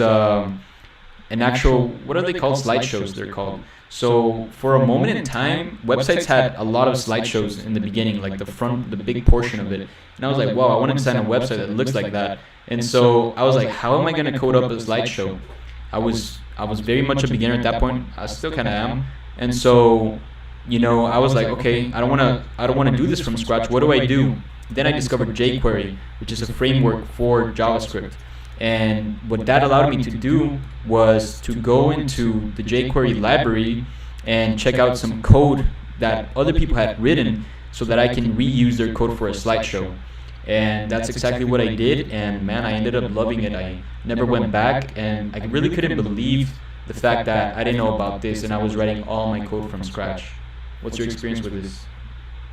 an actual, what are they called? Slideshows, they're called. So for a moment in time, websites had a lot of slideshows in the beginning, like the big portion of it. And I was like, wow, I want to design a website that looks like that. And so I was like, how am I going to code up a slideshow? I was very much a beginner at that point. I still kind of am. And so, I was like, okay, I don't want to do this from scratch. What do I do? Then I discovered jQuery, which is a framework for JavaScript. And what that allowed me to do was to go into the jQuery library and check out some code that other people had written so that I can reuse their code for a slideshow. And that's exactly what I did, and man, I ended up loving it. I never went back, and I really couldn't believe the fact that I didn't know about this and I was writing all my code from scratch. What's your experience with this?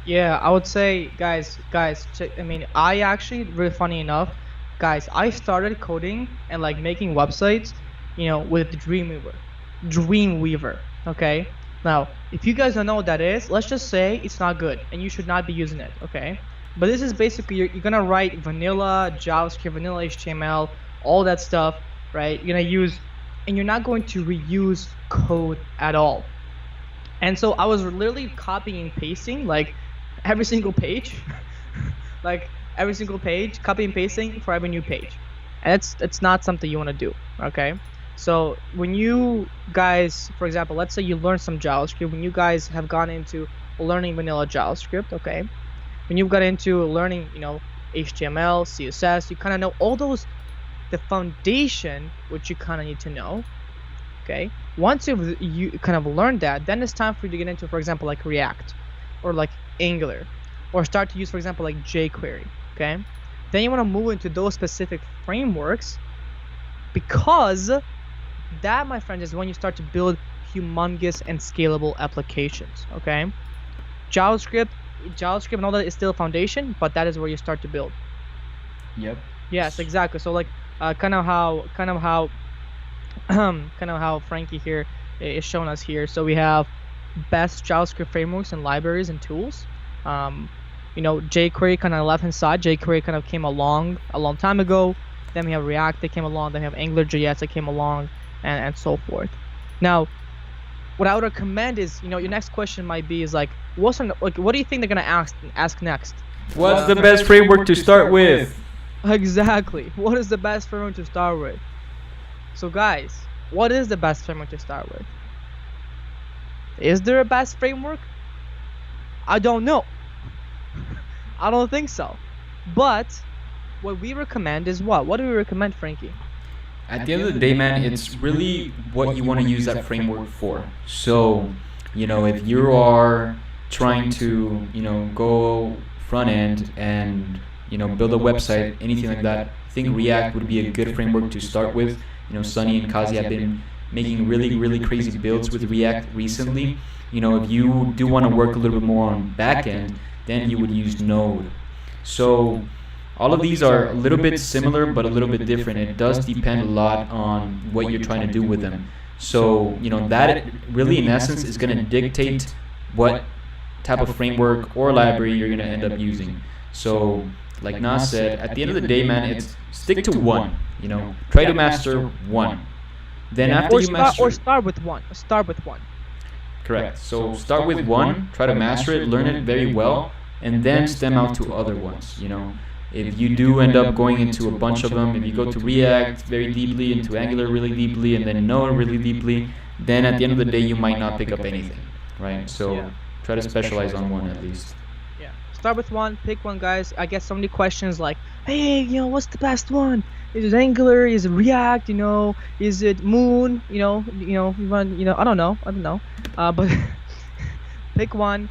Yeah, I would say, guys, I actually, really funny enough, guys, I started coding and like making websites, with Dreamweaver, okay? Now, if you guys don't know what that is, let's just say it's not good and you should not be using it, okay? But this is basically, you're gonna write vanilla JavaScript, vanilla HTML, all that stuff, right? You're gonna use, and you're not going to reuse code at all. And so I was literally copying and pasting like every single page, copy and pasting for every new page. And it's not something you want to do, okay? So when you guys, for example, let's say you learn some JavaScript, when you guys have gone into learning vanilla JavaScript, okay? When you've got into learning, HTML, CSS, you kind of know all those, the foundation, which you kind of need to know, okay? Once you kind of learned that, then it's time for you to get into, for example, like React or like Angular, or start to use, for example, like jQuery, okay? Then you want to move into those specific frameworks, because that, my friends, is when you start to build humongous and scalable applications, okay? JavaScript and all that is still a foundation, but that is where you start to build. Yep. Yes, exactly. So like kind of how Frankie here is showing us here. So we have best JavaScript frameworks and libraries and tools. jQuery kind of left hand side. jQuery kind of came along a long time ago. Then we have React that came along. Then we have AngularJS that came along, and so forth. Now, what I would recommend is, your next question might be what do you think they're gonna ask next? What's the best framework to start with? Exactly. What is the best framework to start with? So guys, what is the best framework to start with? Is there a best framework? I don't know. I don't think so. But what we recommend is what? What do we recommend, Frankie? At the end of the day, man, it's really what you want to use that framework for. So, if you are trying to, go front end and, build a website, anything like that, I think React would be a good framework to start with. Sunny and Kazi have been making really, really crazy builds with React recently. If you do want to work a little bit more on back end, then you would use Node. So all of these are a little bit similar, but a little bit different. It does depend a lot on what you're trying to do with them. So, that really in essence is going to dictate what type of framework or library you're going to end up using. So, like Nas said, at the end of the day, man, it's stick to one. Try to master one. Then after you master, or start with one. Correct. So start with one, try to master it, learn it very well, and then stem out to other ones. You know, if you do end up going into a bunch of them, if you go to React very deeply, into Angular really deeply, and then Node really deeply, then at the end of the day you might not pick up anything, right? So try to specialize on one at least. Yeah. Start with one, pick one, guys. I get so many questions like, hey, what's the best one? Is it Angular? Is it React? Is it Moon? You want, I don't know. But pick one.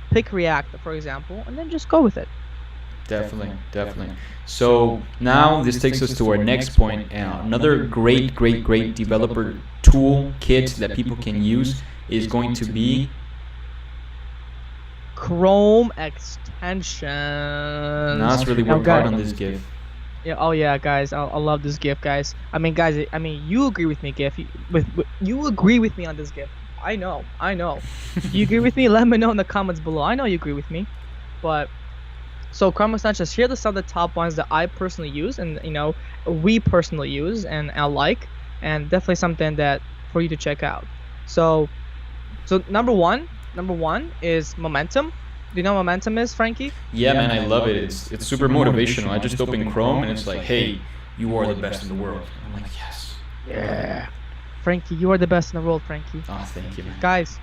Pick React, for example, and then just go with it. Definitely. So now this takes us to our next point. Another great developer tool kit that people can use is going to be Chrome extension. Nas really worked hard on this GIF. Yeah. Oh yeah, guys. I love this GIF, guys. Guys. You agree with me, GIF. You agree with me on this GIF. I know. You agree with me? Let me know in the comments below. I know you agree with me. But so Chrome extensions. Here are some of the top ones that I personally use, and we personally use, and I like, and definitely something that for you to check out. So number one is Momentum. Do you know what Momentum is, Frankie? Yeah, man, I love it. It's super motivational. I just open Chrome and it's like, hey, you are the best in the world. I'm like, yes. Yeah. Frankie, you are the best in the world, Frankie. Oh, thank you, man. Guys,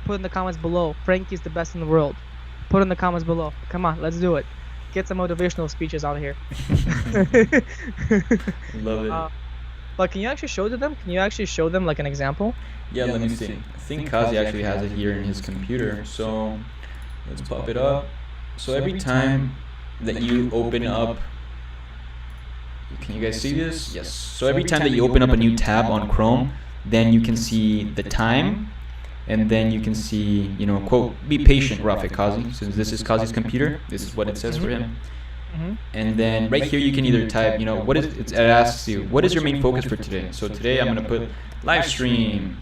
put in the comments below. Frankie's the best in the world. Put in the comments below. Come on, let's do it. Get some motivational speeches out here. Love it. But can you actually show them? Can you actually show them like an example? Yeah, let me see. I think Kazi actually has it here in his computer. So let's pop it up. So every time that you open up, can you guys see this? Yes. So every time that you open up a new tab on Chrome, then you can see the time, and then you can see, quote, be patient, Rafik Kazi. Since this is Kazi's computer, this is what it says for him. And then right here you can either type, it asks you, what is your main focus for today? So today I'm going to put live stream,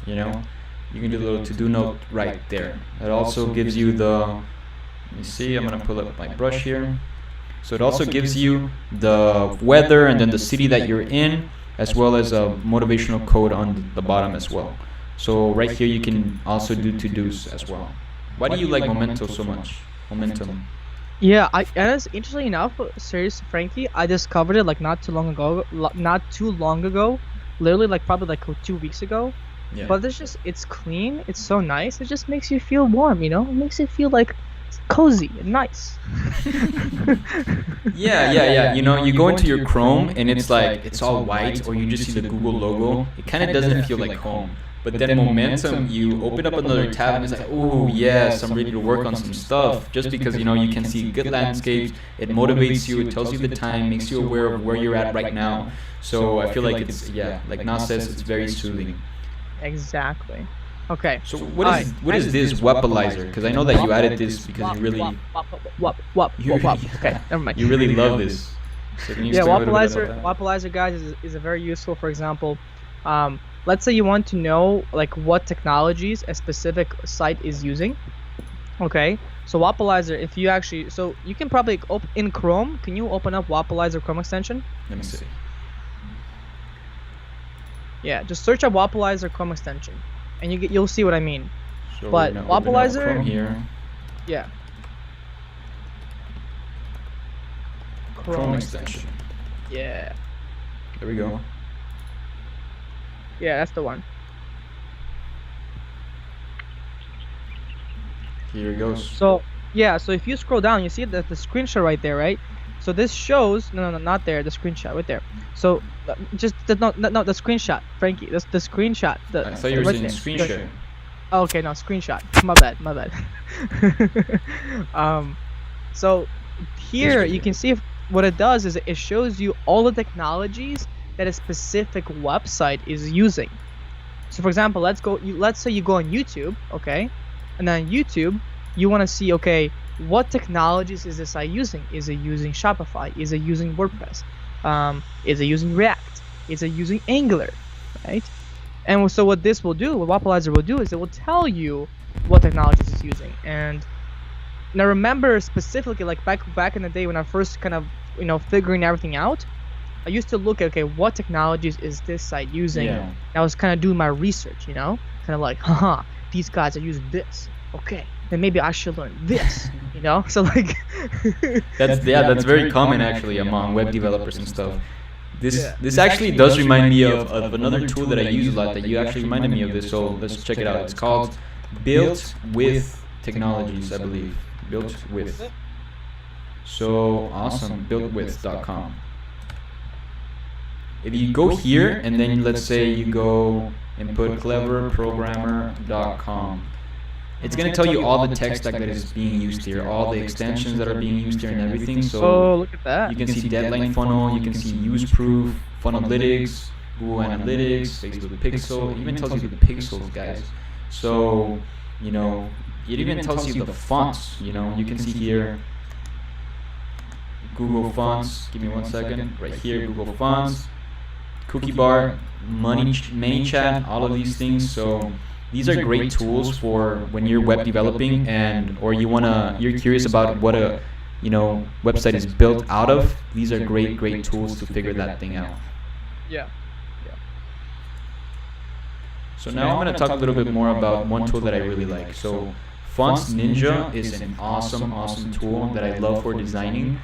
you can do the little to-do note right there. It also gives you let me see, I'm going to pull up my brush here. So it also gives you the weather and then the city that you're in, as well as a motivational code on the bottom as well. So right here you can also do to-dos as well. Why do you like Momentum so much? Momentum. Yeah, and it's interesting enough, serious Frankie, I discovered it like not too long ago, literally like probably like 2 weeks ago. Yeah. But it's clean, it's so nice, it just makes you feel warm, it makes you feel like cozy and nice. Yeah. You go into your Chrome and it's like, it's all white, or you just see the Google logo. It kind of doesn't feel like home. But then Momentum, you open up another tab and it's like, oh yes, I'm ready to work on some stuff. Just because, you can see good landscapes, it motivates you, it tells you the time, makes you aware of where you're at right now. So I feel like it's, like Nas says, it's very soothing. Exactly. Okay. So what is this Wapalizer? Because I know that you added this because you really... Okay, never mind. You really love this. So can you Wapalizer, guys, is a very useful, for example, let's say you want to know like what technologies a specific site is using. Okay, so Wapalizer, if you actually, so you can probably in Chrome, can you open up Wapalizer Chrome extension? Let me see. Yeah, just search up Wapalizer Chrome extension, and you'll see what I mean. So but Wapalizer, Chrome here. Yeah. Chrome extension. Yeah. There we go. Yeah, that's the one. Here it goes. So if you scroll down, you see the screenshot right there, right? So this shows no, not there, the screenshot right there. So just the screenshot, Frankie, the screenshot. I thought you were saying screenshot. Oh, okay, no, screenshot. My bad. So here you can see what it does is it shows you all the technologies that a specific website is using. So for example, let's say you go on YouTube, okay, and then YouTube, you want to see, okay, what technologies is this site using? Is it using Shopify? Is it using WordPress? Is it using React? Is it using Angular? Right? And so what this will do, what Wapalizer will do, is it will tell you what technologies it's using. And now remember specifically, like back in the day when I first kind of figuring everything out, I used to look at, okay, what technologies is this site using? Yeah. I was kind of doing my research, kind of like, these guys are using this. Okay, then maybe I should learn this. You know, so like. That's very common actually among web developers and stuff. Yeah. This actually does remind me of another tool that I use a lot that you actually reminded me of this. So let's check it out. It's called Built With Technologies, I believe. Built With. So awesome, builtwith.com. If you go here and then let's say you go and put cleverprogrammer.com, it's going to tell you all the tech stack that is being used here, all the extensions that are being used here and everything. So look at that. you can see Deadline Funnel, you can see UseProof, Funnelytics, Google Analytics, Facebook Pixel. It even tells you the pixels, guys. So, you know, it even tells you the fonts. You know, you can see here Google Fonts. Give me 1 second. Right here, Google Fonts, Cookie Bar, ManyChat, all of these things. So these are great tools for when you're web developing and or you're curious about what a website is built out of. These are great tools to figure that thing out. Yeah. So now I'm going to talk a little bit more about one tool that I really like. So Fonts Ninja is an awesome tool that I love for designing.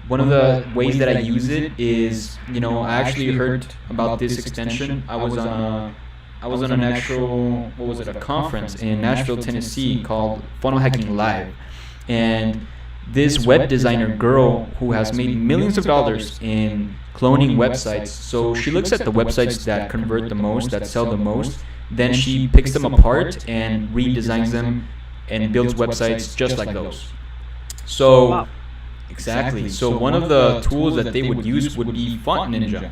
One of the ways that I use it is, I actually heard about this extension. I was on an actual, a conference in Nashville, Tennessee called Funnel Hacking Live. And this web designer girl who has made millions of dollars in cloning websites. So she looks at the websites that convert the most, that sell the most, then she picks them apart and redesigns them and builds websites just like those. So exactly. So one of the tools that they would use would be Fonts Ninja.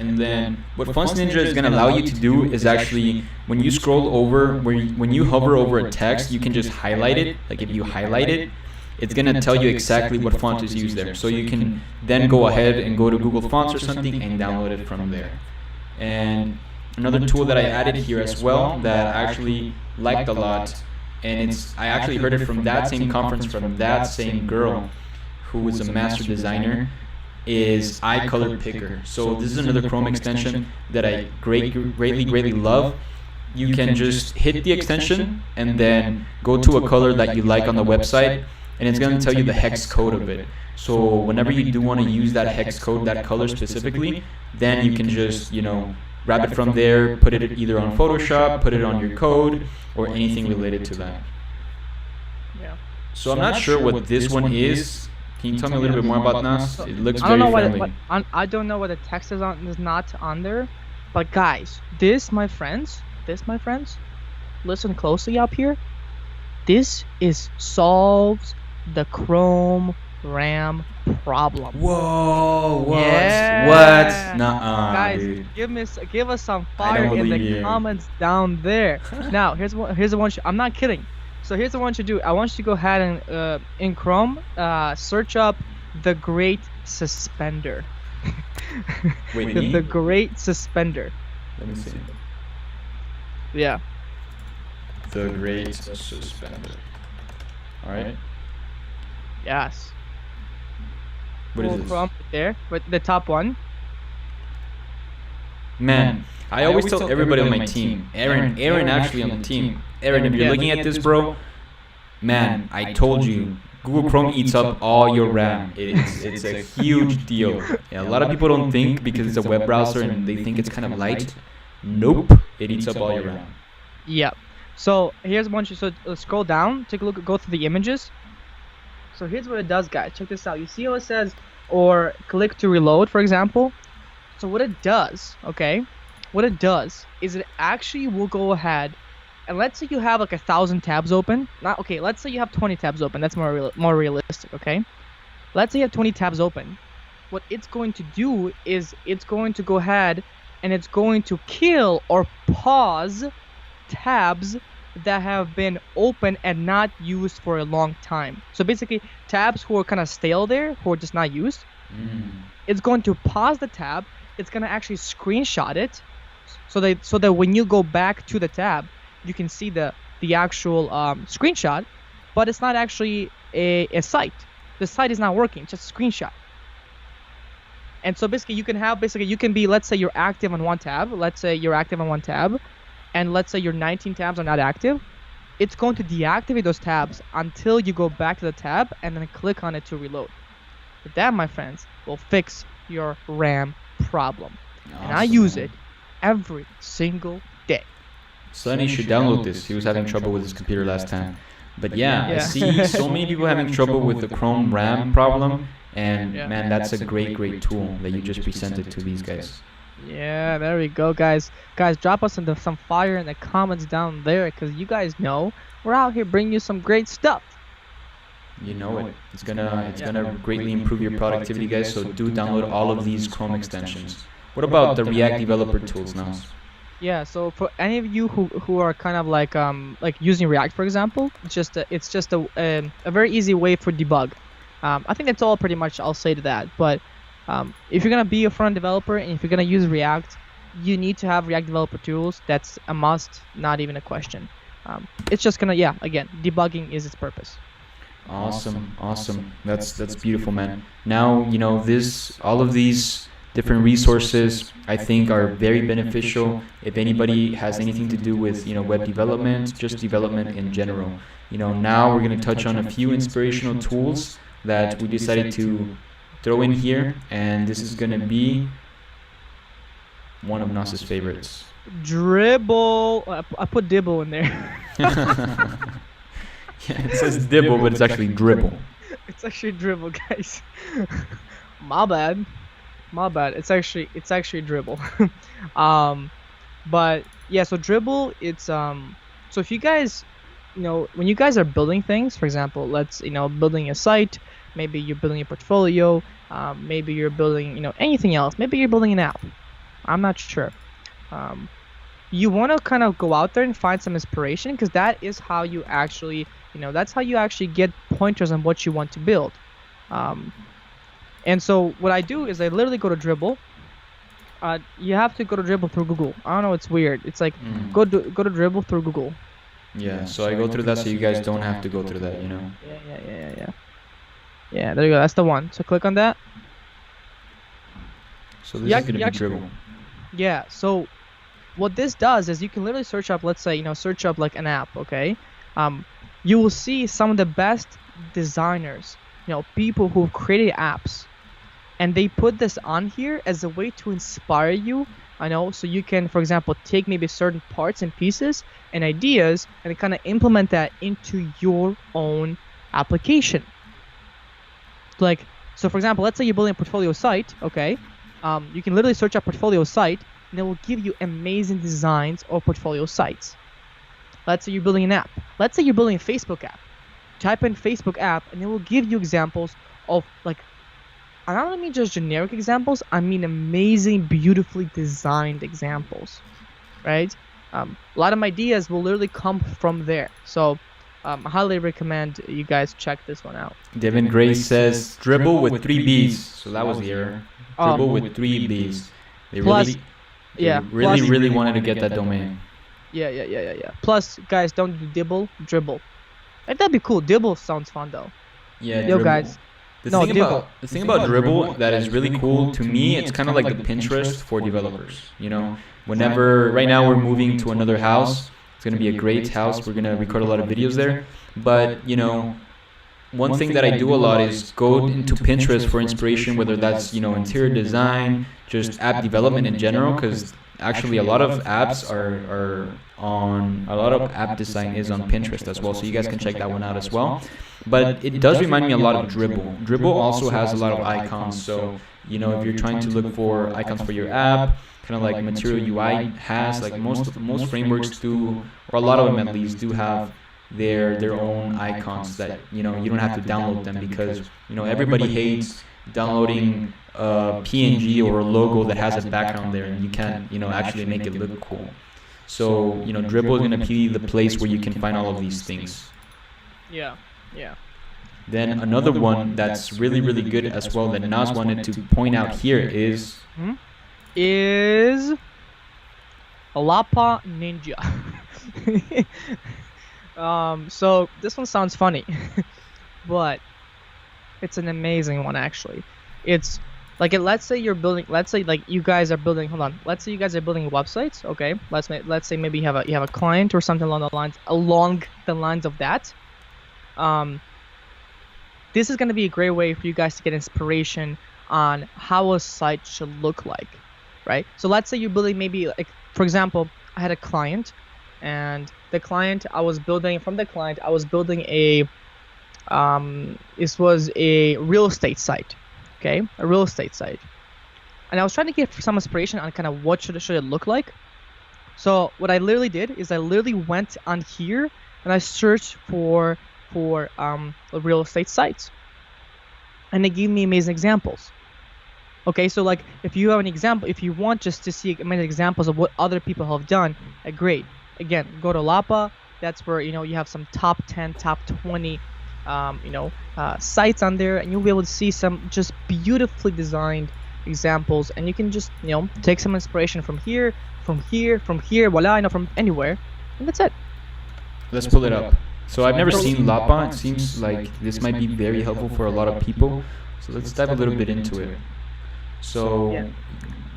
And then what Fonts Ninja is going to allow you to do is actually, when you scroll over, when you hover over a text, you can just highlight it. Like if you highlight it, it's going to tell you exactly what font is used there. So you can then go ahead and go to Google Fonts or something and download it from there. And another tool that I added here as well that I actually liked a lot, and I actually heard it from that same conference from that same girl who is a master designer, is iColor Picker. So this is another Chrome extension that I greatly love. You can just hit the extension and then go to a color that you like on the website, and it's going to tell you the hex code of it. So whenever you do want to use that hex code, that color specifically, then you can just, grab it from there, put it either on Photoshop, put it on your code, or anything related to that. Yeah. So I'm not sure what this one is. Can you tell me a little bit more about Nas? It looks very friendly. I don't know what the text is not on there, but guys, this my friends, listen closely up here. This solves the Chrome RAM problem. Whoa! What? Yeah. What? Nuh-uh, guys, dude. give us some fire in the comments down there. Now here's the one. I'm not kidding. So here's what I want you to do. I want you to go ahead and in Chrome, search up the Great Suspender. Wait, the Great Suspender. Let me see. Yeah. The Great Suspender. All right. Yes. What is this? Chrome right there, but the top one. Man, I always tell everybody on my team, Aaron actually on the team, Aaron, if you're looking at this, bro, man, I told you, Google Chrome eats up all your RAM. It's a huge deal. Yeah, a lot of people don't think because it's a web browser and they think it's kind of light. Nope, it eats up all your RAM. Yeah. So here's one. So scroll down, take a look, go through the images. So here's what it does, guys. Check this out. You see how it says, or click to reload, for example. So what it does, okay? What it does is it actually will go ahead, and let's say you have like 1,000 tabs open. Let's say you have 20 tabs open. That's more realistic, okay? Let's say you have 20 tabs open. What it's going to do is it's going to go ahead and it's going to kill or pause tabs that have been open and not used for a long time. So basically, tabs who are kind of stale there, who are just not used, it's going to pause the tab. It's going to actually screenshot it, so that when you go back to the tab, you can see the actual screenshot, but it's not actually a site. The site is not working, it's just a screenshot. And so basically, you can be, let's say you're active on one tab. and let's say your 19 tabs are not active, it's going to deactivate those tabs until you go back to the tab and then click on it to reload. That, my friends, will fix your RAM problem. Awesome, and I use man. it every single day. Sonny should download this. He was having trouble with his computer last time. But yeah, I Yeah. see so many people having trouble with the Chrome RAM problem. And Yeah. man, that's a great tool that you just presented to these guys. Yeah, there we go, guys. Guys, drop us some fire in the comments down there, because you guys know we're out here bringing you some great stuff. You know it. It's gonna greatly improve your productivity, guys. So do download all of these Chrome extensions. What about the React developer tools now? Yeah, so for any of you who are kind of like using React, for example, it's just a very easy way for debug. I think that's all pretty much I'll say to that. But if you're gonna be a front developer and if you're gonna use React, you need to have React developer tools. That's a must, not even a question. It's just gonna, yeah, again, debugging is its purpose. Awesome. That's beautiful, man. Now, you know, all of these different resources I think are very beneficial if anybody has anything to do with, you know, web development, just development in general. You know, now we're going to touch on a few inspirational tools that we decided to throw in here, and this is going to be one of Nas's favorites. Dribble. I put Dibble in there. Yeah, it says Dibble, but it's actually Dribble. It's actually Dribble, guys. My bad. It's actually Dribble. But yeah, so Dribble, it's so if you guys, you know, when you guys are building things, for example, building a site, maybe you're building a portfolio, maybe you're building, you know, anything else, maybe you're building an app. I'm not sure. You want to kind of go out there and find some inspiration, because that is how you actually, you know, that's how you actually get pointers on what you want to build. And so what I do is I literally go to Dribble. You have to go to Dribble through Google. I don't know, it's weird. It's like go to Dribble through Google. Yeah, so I go through that so you guys don't have to go through that, you know. Yeah, there you go. That's the one. So click on that. So this is going to be Dribble. Yeah, so what this does is you can literally search up, let's say, you know, search up like an app, okay? You will see some of the best designers, you know, people who created apps, and they put this on here as a way to inspire you. I know, so you can, for example, take maybe certain parts and pieces and ideas and kind of implement that into your own application. Like, so for example, let's say you're building a portfolio site, okay? You can literally search up portfolio site, and it will give you amazing designs of portfolio sites. Let's say you're building an app. Let's say you're building a Facebook app. Type in Facebook app, and it will give you examples of, like, I don't mean just generic examples, I mean amazing, beautifully designed examples, right? A lot of my ideas will literally come from there. So I highly recommend you guys check this one out. Devin Gray says Dribble with 3 B's. So that was the error. Dribble with 3 B's. They really wanted to get that domain. Yeah. Plus, guys, don't do Dibble, Dribble. That'd be cool. Dibble sounds fun though. Yeah, Yo, guys. The thing about Dribble that is really cool to me, it's kind of like the Pinterest for developers. You know, right now we're moving to another house. It's gonna be a great house. We're gonna record a lot of videos there. But you know, one thing that I do a lot is go into Pinterest for inspiration, whether that's, you know, interior design, just app development in general, because actually a lot of apps a lot of app design is on Pinterest as well, so you guys can check that one out as well. But it does remind me a lot of Dribble. Dribble also has a lot of icons, so you know, if you're trying to look for icons for your app, kind of like Material UI has, like most frameworks do, or a lot of them at least do have their own icons that, you know, you don't have to download them, because, you know, everybody hates downloading a PNG or a logo that has a background there and you can't, you know, actually make it look cool. So, you know, Dribble is going to be the place where you can find all of these things. Yeah. Then another one that's really good as well that Nas wanted to point out here is Lapa Ninja. So this one sounds funny, but it's an amazing one actually. It's Like let's say you're building, let's say like you guys are building, hold on, let's say you guys are building websites, okay? Let's say maybe you have a client or something along the lines of that. This is going to be a great way for you guys to get inspiration on how a site should look like, right? So let's say you're building, maybe like, for example, I had a client, and the client I was building a this was a real estate site. Okay, a real estate site, and I was trying to get some inspiration on kind of what should it look like. So what I literally did is I literally went on here and I searched for real estate sites, and they gave me amazing examples. Okay, so like if you have an example, if you want just to see many examples of what other people have done, great. Again, go to Lapa. That's where you have some top 10, top 20 sites on there, and you'll be able to see some just beautifully designed examples, and you can just take some inspiration from here, voila, from anywhere, and that's it. Let's pull it up. So I've never seen Lapa. It seems like this might be very helpful for a lot of people. So let's dive a little bit into it. So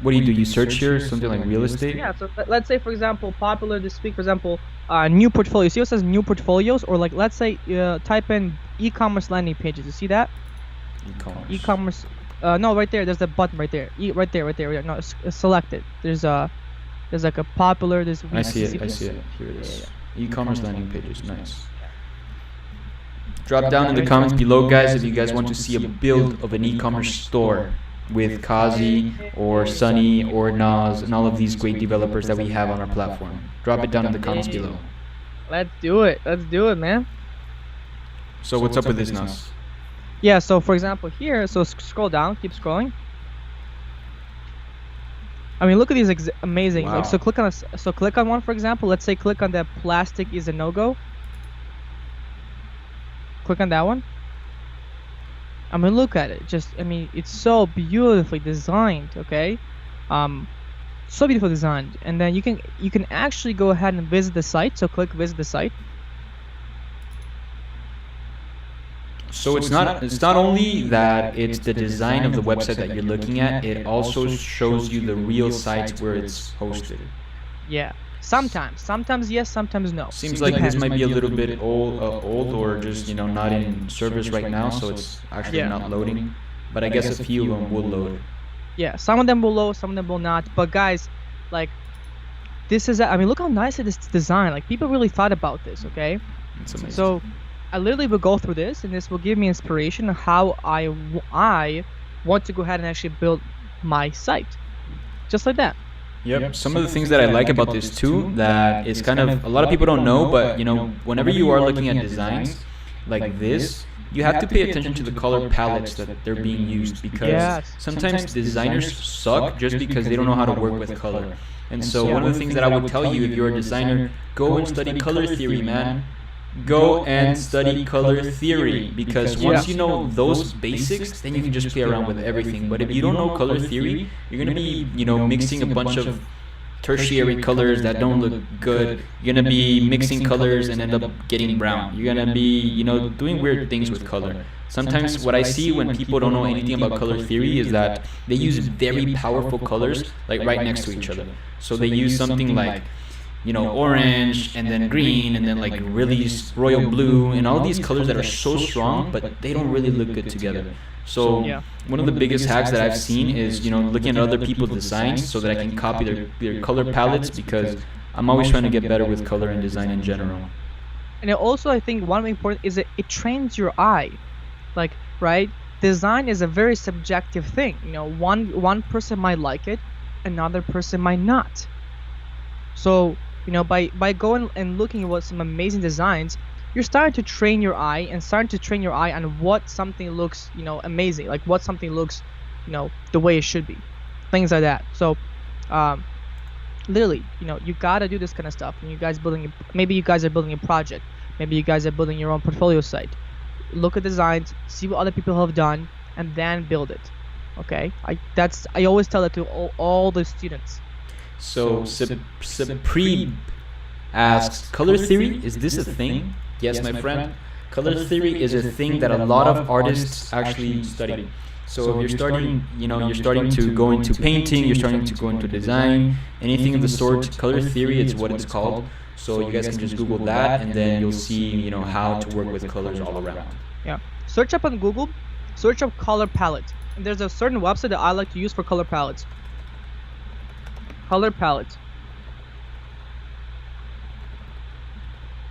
what do? You search here something like real estate? Yeah, so let's say, for example, popular this week, for example, new portfolios. See what says new portfolios? Or like, let's say, type in e-commerce landing pages. You see that? E-commerce. No, right there. There's the button right there. Right there. No, select it. There's like a popular. I see it. Here it is. Yeah. E-commerce landing pages. Nice. Drop down in the comments below, guys, if you guys want to see a build of an e-commerce store with Kazi or Sunny or Nas and all of these great developers that we have on our platform. Drop it down in the comments below. Let's do it, man. So what's up with this, Nas? Yeah, so for example here, so scroll down, keep scrolling. I mean, look at these amazing. Wow. Like, click on one, for example. Let's say click on that plastic is a no-go. Click on that one. I mean, look at it. It's so beautifully designed. Okay, so beautifully designed. And then you can actually go ahead and visit the site. So click visit the site. So it's not only that it's the design of the website that you're looking at. It also shows you the real sites where it's hosted. Yeah. Sometimes yes, sometimes no. Seems like this might be a little bit old or just not in service right now, so it's actually not loading. But I guess a few of them will load. Yeah, some of them will load, some of them will not. But guys, like, this is look how nice it is designed. Like, people really thought about this. Okay, it's amazing. So I literally will go through this, and this will give me inspiration on how I want to go ahead and actually build my site, just like that. Yep. Some of the things that I like about this too, that is kind of, a lot of people don't know, but whenever you are looking at designs like this, you have to pay attention to the color palettes that they're being used, because sometimes designers suck just because they don't know how to work with color. And so one of the things that I would tell you, if you're a designer, go and study color theory, man. Go and study color theory, because once you know those basics, then you can just play around with everything. But if you don't know color theory, you're gonna be mixing a bunch of tertiary colors that don't look good. You're gonna be mixing colors and end up getting brown. You're gonna be doing weird things with color. Sometimes what I see when people don't know anything about color theory is that they use very powerful colors like right next to each other. So they use something like orange and then green and then like really royal blue and all these colors that are so strong, but they don't really look good together. So one of the biggest hacks that I've seen is looking at other people's designs so that I can copy their color palettes, because I'm always trying to get better with color and design in general. And also, I think one important is that it trains your eye. Like, right, design is a very subjective thing. One person might like it, another person might not. So by going and looking at some amazing designs, you're starting to train your eye on what something looks amazing, like what something looks the way it should be, things like that. So literally you gotta do this kind of stuff. And maybe you guys are building a project, maybe you guys are building your own portfolio site. Look at designs, see what other people have done, and then build it. Okay, I always tell that to all the students. So Supreme asks, color theory, is this a thing? Yes, my friend. Color theory is a thing that a lot of artists actually study. So if you're starting, you're starting to go into painting, you're starting to go into design, anything of the sort, color theory is what it's called. So you guys can just Google that, and then you'll see, how to work with colors all around. Yeah. Search up on Google, search up color palette. And there's a certain website that I like to use for color palettes. Color palette.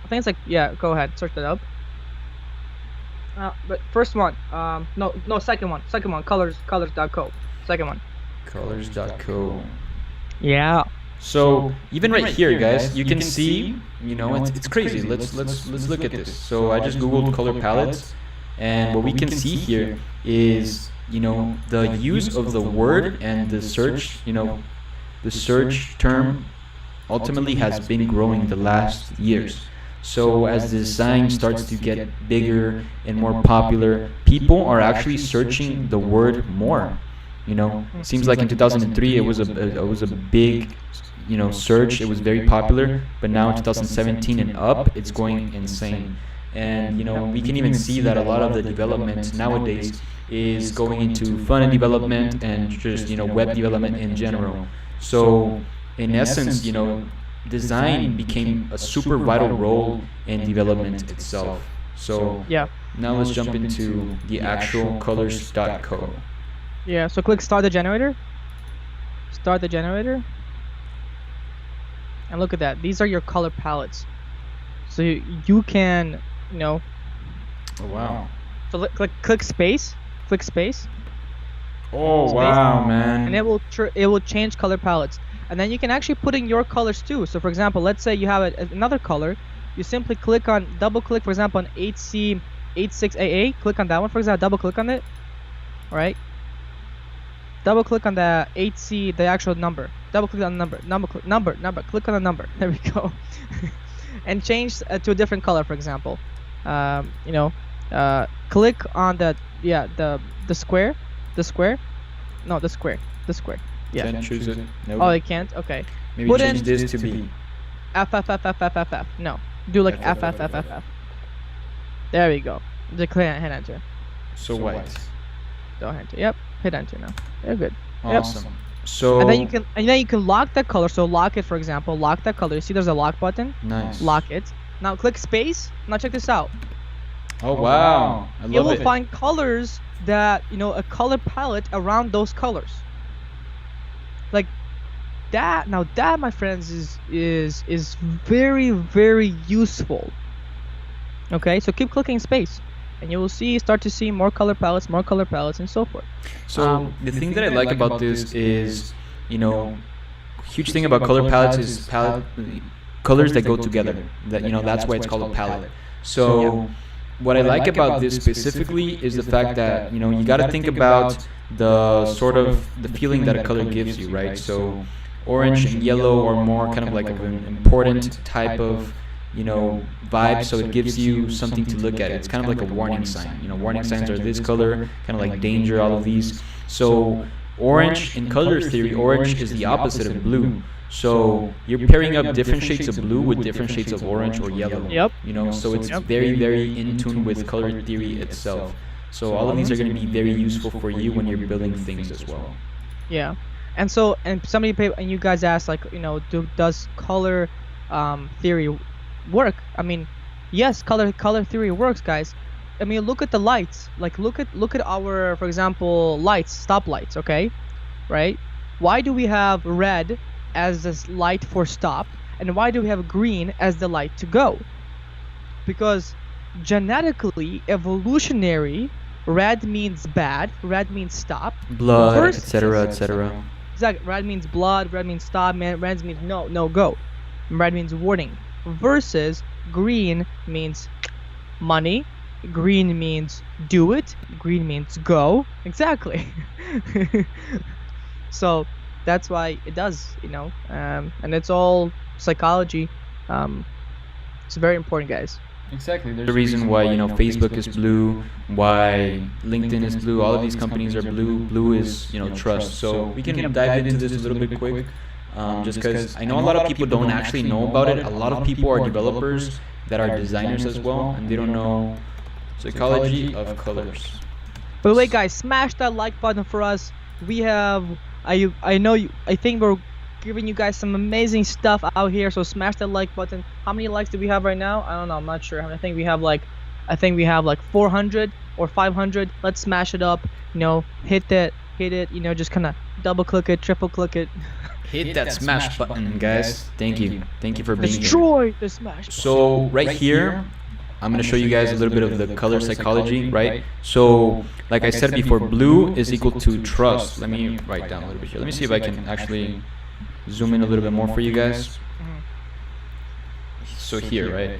I think it's like, yeah, go ahead, search that up. But first one, second one, colors.co. Second one. Colors.co. Yeah. So even right here, guys, you can see, it's crazy. Let's look at this. So I just Googled color palettes, and what we can see here is, the use of the word and the search, the search term ultimately has been growing the last years. So as design starts to get bigger and more popular, people are actually searching the word more. It seems like in 2003 it was a big, search. It was very popular, but now in 2017 and up, it's going insane. And we can even see that a lot of the development nowadays is going into front-end development and just web development in general. So in essence, design became a super vital role in development itself. So yeah. Now let's jump into the actual colors.co. Yeah, so click start the generator. Start the generator. And look at that. These are your color palettes. So you can, Oh wow. So click space. Click space. Oh space. Wow, man. And it will change color palettes. And then you can actually put in your colors too. So for example, let's say you have another color. You simply double click, for example, on 8C86AA. Click on that one, for example. Double click on it. All right. Double click on the 8C, the actual number. Double click on the number. Click on the number. There we go. And change to a different color, for example. Click on the square. No, the square. Yeah. Can't choose it. Nope. Oh, you can't. Okay. Maybe Put change in this to be F. No, do like F. There we go. Just hit enter. So white. Don't enter. Yep. Hit enter now. They're good. Awesome. Yep. So and then you can lock that color. So lock it, for example. Lock that color. You see, there's a lock button. Nice. Lock it. Now click space. Now check this out. Oh wow! I love it. You will find colors that a color palette around those colors. Like that. Now that, my friends, is very, very useful. Okay, so keep clicking space, and you will start to see more color palettes, and so forth. So the thing that I like about this is, huge thing about color palettes is colors that go together. That that's why it's called a palette. So what I like about this specifically is the fact that you got to think about the sort of the feeling that a color gives you, right? So orange and yellow are more kind of like an important type of vibe, so it gives you something to look at. It's kind of like a warning sign. Warning signs are this color, kind of like danger, all of these. So orange, in color theory, orange is the opposite of blue. So you're pairing up different shades of blue with different shades of orange or yellow. Yep. So it's very, very in tune with color theory itself. So all of these are going to be very useful for you when you're building things as well. Yeah. And you guys asked, like, does color theory work? I mean, yes, color theory works, guys. I mean, look at the lights. Like, look at our, for example, lights, stoplights. Okay, right? Why do we have red as this light for stop, and why do we have green as the light to go? Because genetically, evolutionary, red means bad, red means stop, blood, etc., etc. Exactly. Red means blood, red means stop, red means no go, red means warning. Versus green means money, green means do it, green means go. Exactly. So that's why it does, and it's all psychology. It's very important, guys. Exactly. There's a reason why Facebook is blue, why LinkedIn is blue. All of these companies are blue. Blue is trust. So we can dive into this a little bit quick. Just because I know a lot of people don't actually know about it. A lot of people are developers that are designers as well, and they don't know psychology of colors. By the way, guys, smash that like button for us. We have, I know you, I think we're giving you guys some amazing stuff out here. So smash that like button. How many likes do we have right now? I don't know. I'm not sure. I think we have like 400 or 500. Let's smash it up. You know, hit it. You know, just kind of double click it, triple click it. Hit that smash button, guys. Thank you for being here. Destroy the smash button. So right here, I'm going to show you guys a little bit of the color psychology, right? So like I said before, blue is equal to trust. Let me write down a little bit here. Let me see if I can actually zoom in a little bit more for you guys. So here, right?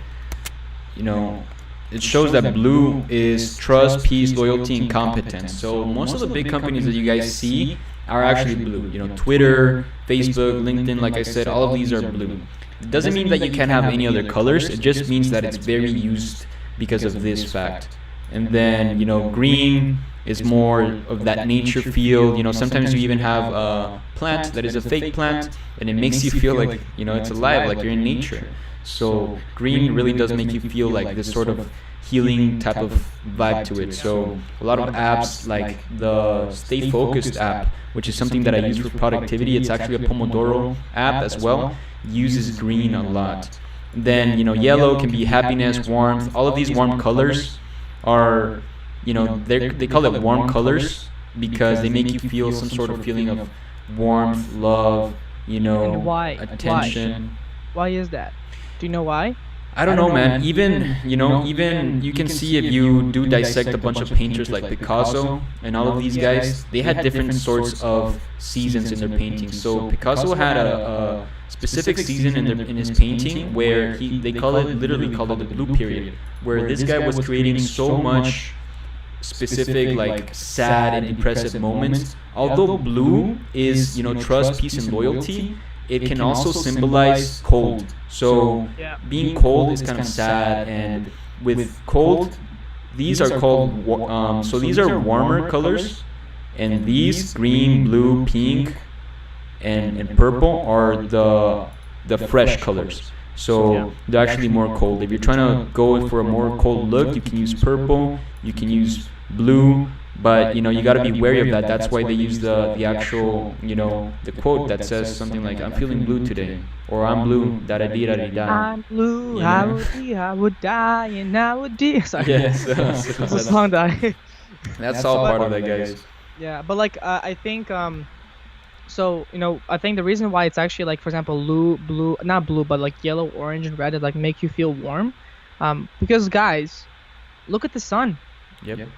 You know, it shows that blue is trust, peace, loyalty, and competence. So most of the big companies that you guys see are actually blue. You know, Twitter, Facebook, LinkedIn, like I said, all of these are blue. It doesn't mean that you can't have any other colors. It just means that it's very used because of this fact. And then, you know, green is more of that nature feel. You know, sometimes you even have a plant that is a fake plant, and it makes you feel like, you know, it's alive, like you're in nature. So green really does make you feel like this sort of healing type of vibe to it. So a lot of apps like the Stay Focused app, which is something that I use for productivity, it's actually a Pomodoro app as well, uses green a lot. Then, you know, yellow can be happiness, warmth. All of these warm colors are, you know, they call it warm colors because they make you feel some sort of feeling of warmth, love, you know, And why? attention. Why is that? Do you know why? I don't know, man. Even, you know, even you can see if you do dissect a bunch of painters like Picasso and all of these guys, they had different sorts of seasons in their paintings. So Picasso had a specific season in his painting where they literally call it the blue period, where this guy was creating so much specific, like, sad and impressive moments. Although blue is, you know, trust, peace, and loyalty, it can also symbolize cold. So being cold is kind of sad, and with cold, these are called so these are warmer colors, and these green, blue, pink, and purple are the fresh colors. So they're actually more cold. If you're trying to go for a more cold look, you can use purple, you can use blue, but you know, you got to be wary of that. That's why they use the actual, you know, the quote that says something like, "I'm feeling blue today," or "I'm blue, da da dee da dee da." I'm blue, You know? I would die, and I would die. Sorry. Yeah, It's a song that that's all part of that, guys. Yeah, but like I think so, you know, I think the reason why it's actually like, for example, not blue, but like yellow, orange, and red, it like make you feel warm, because guys, look at the sun. Yep.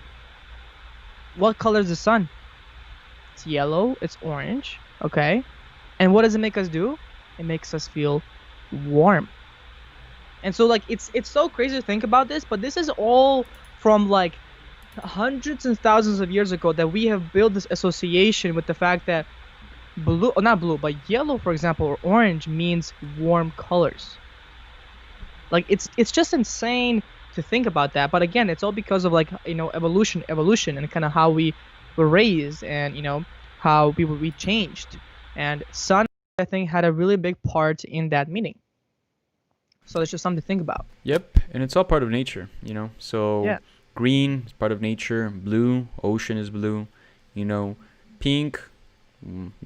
What color is the sun? It's yellow, it's orange, okay? And what does it make us do? It makes us feel warm. And so like it's so crazy to think about this, but this is all from like hundreds and thousands of years ago that we have built this association with the fact that blue, or not blue, but yellow, for example, or orange means warm colors. Like it's just insane to think about that. But again, it's all because of, like, you know, evolution, and kind of how we were raised, and you know how we changed. And sun, I think, had a really big part in that meaning. So it's just something to think about. Yep, and it's all part of nature, you know. So Yeah. green is part of nature. Blue, ocean is blue. You know, pink,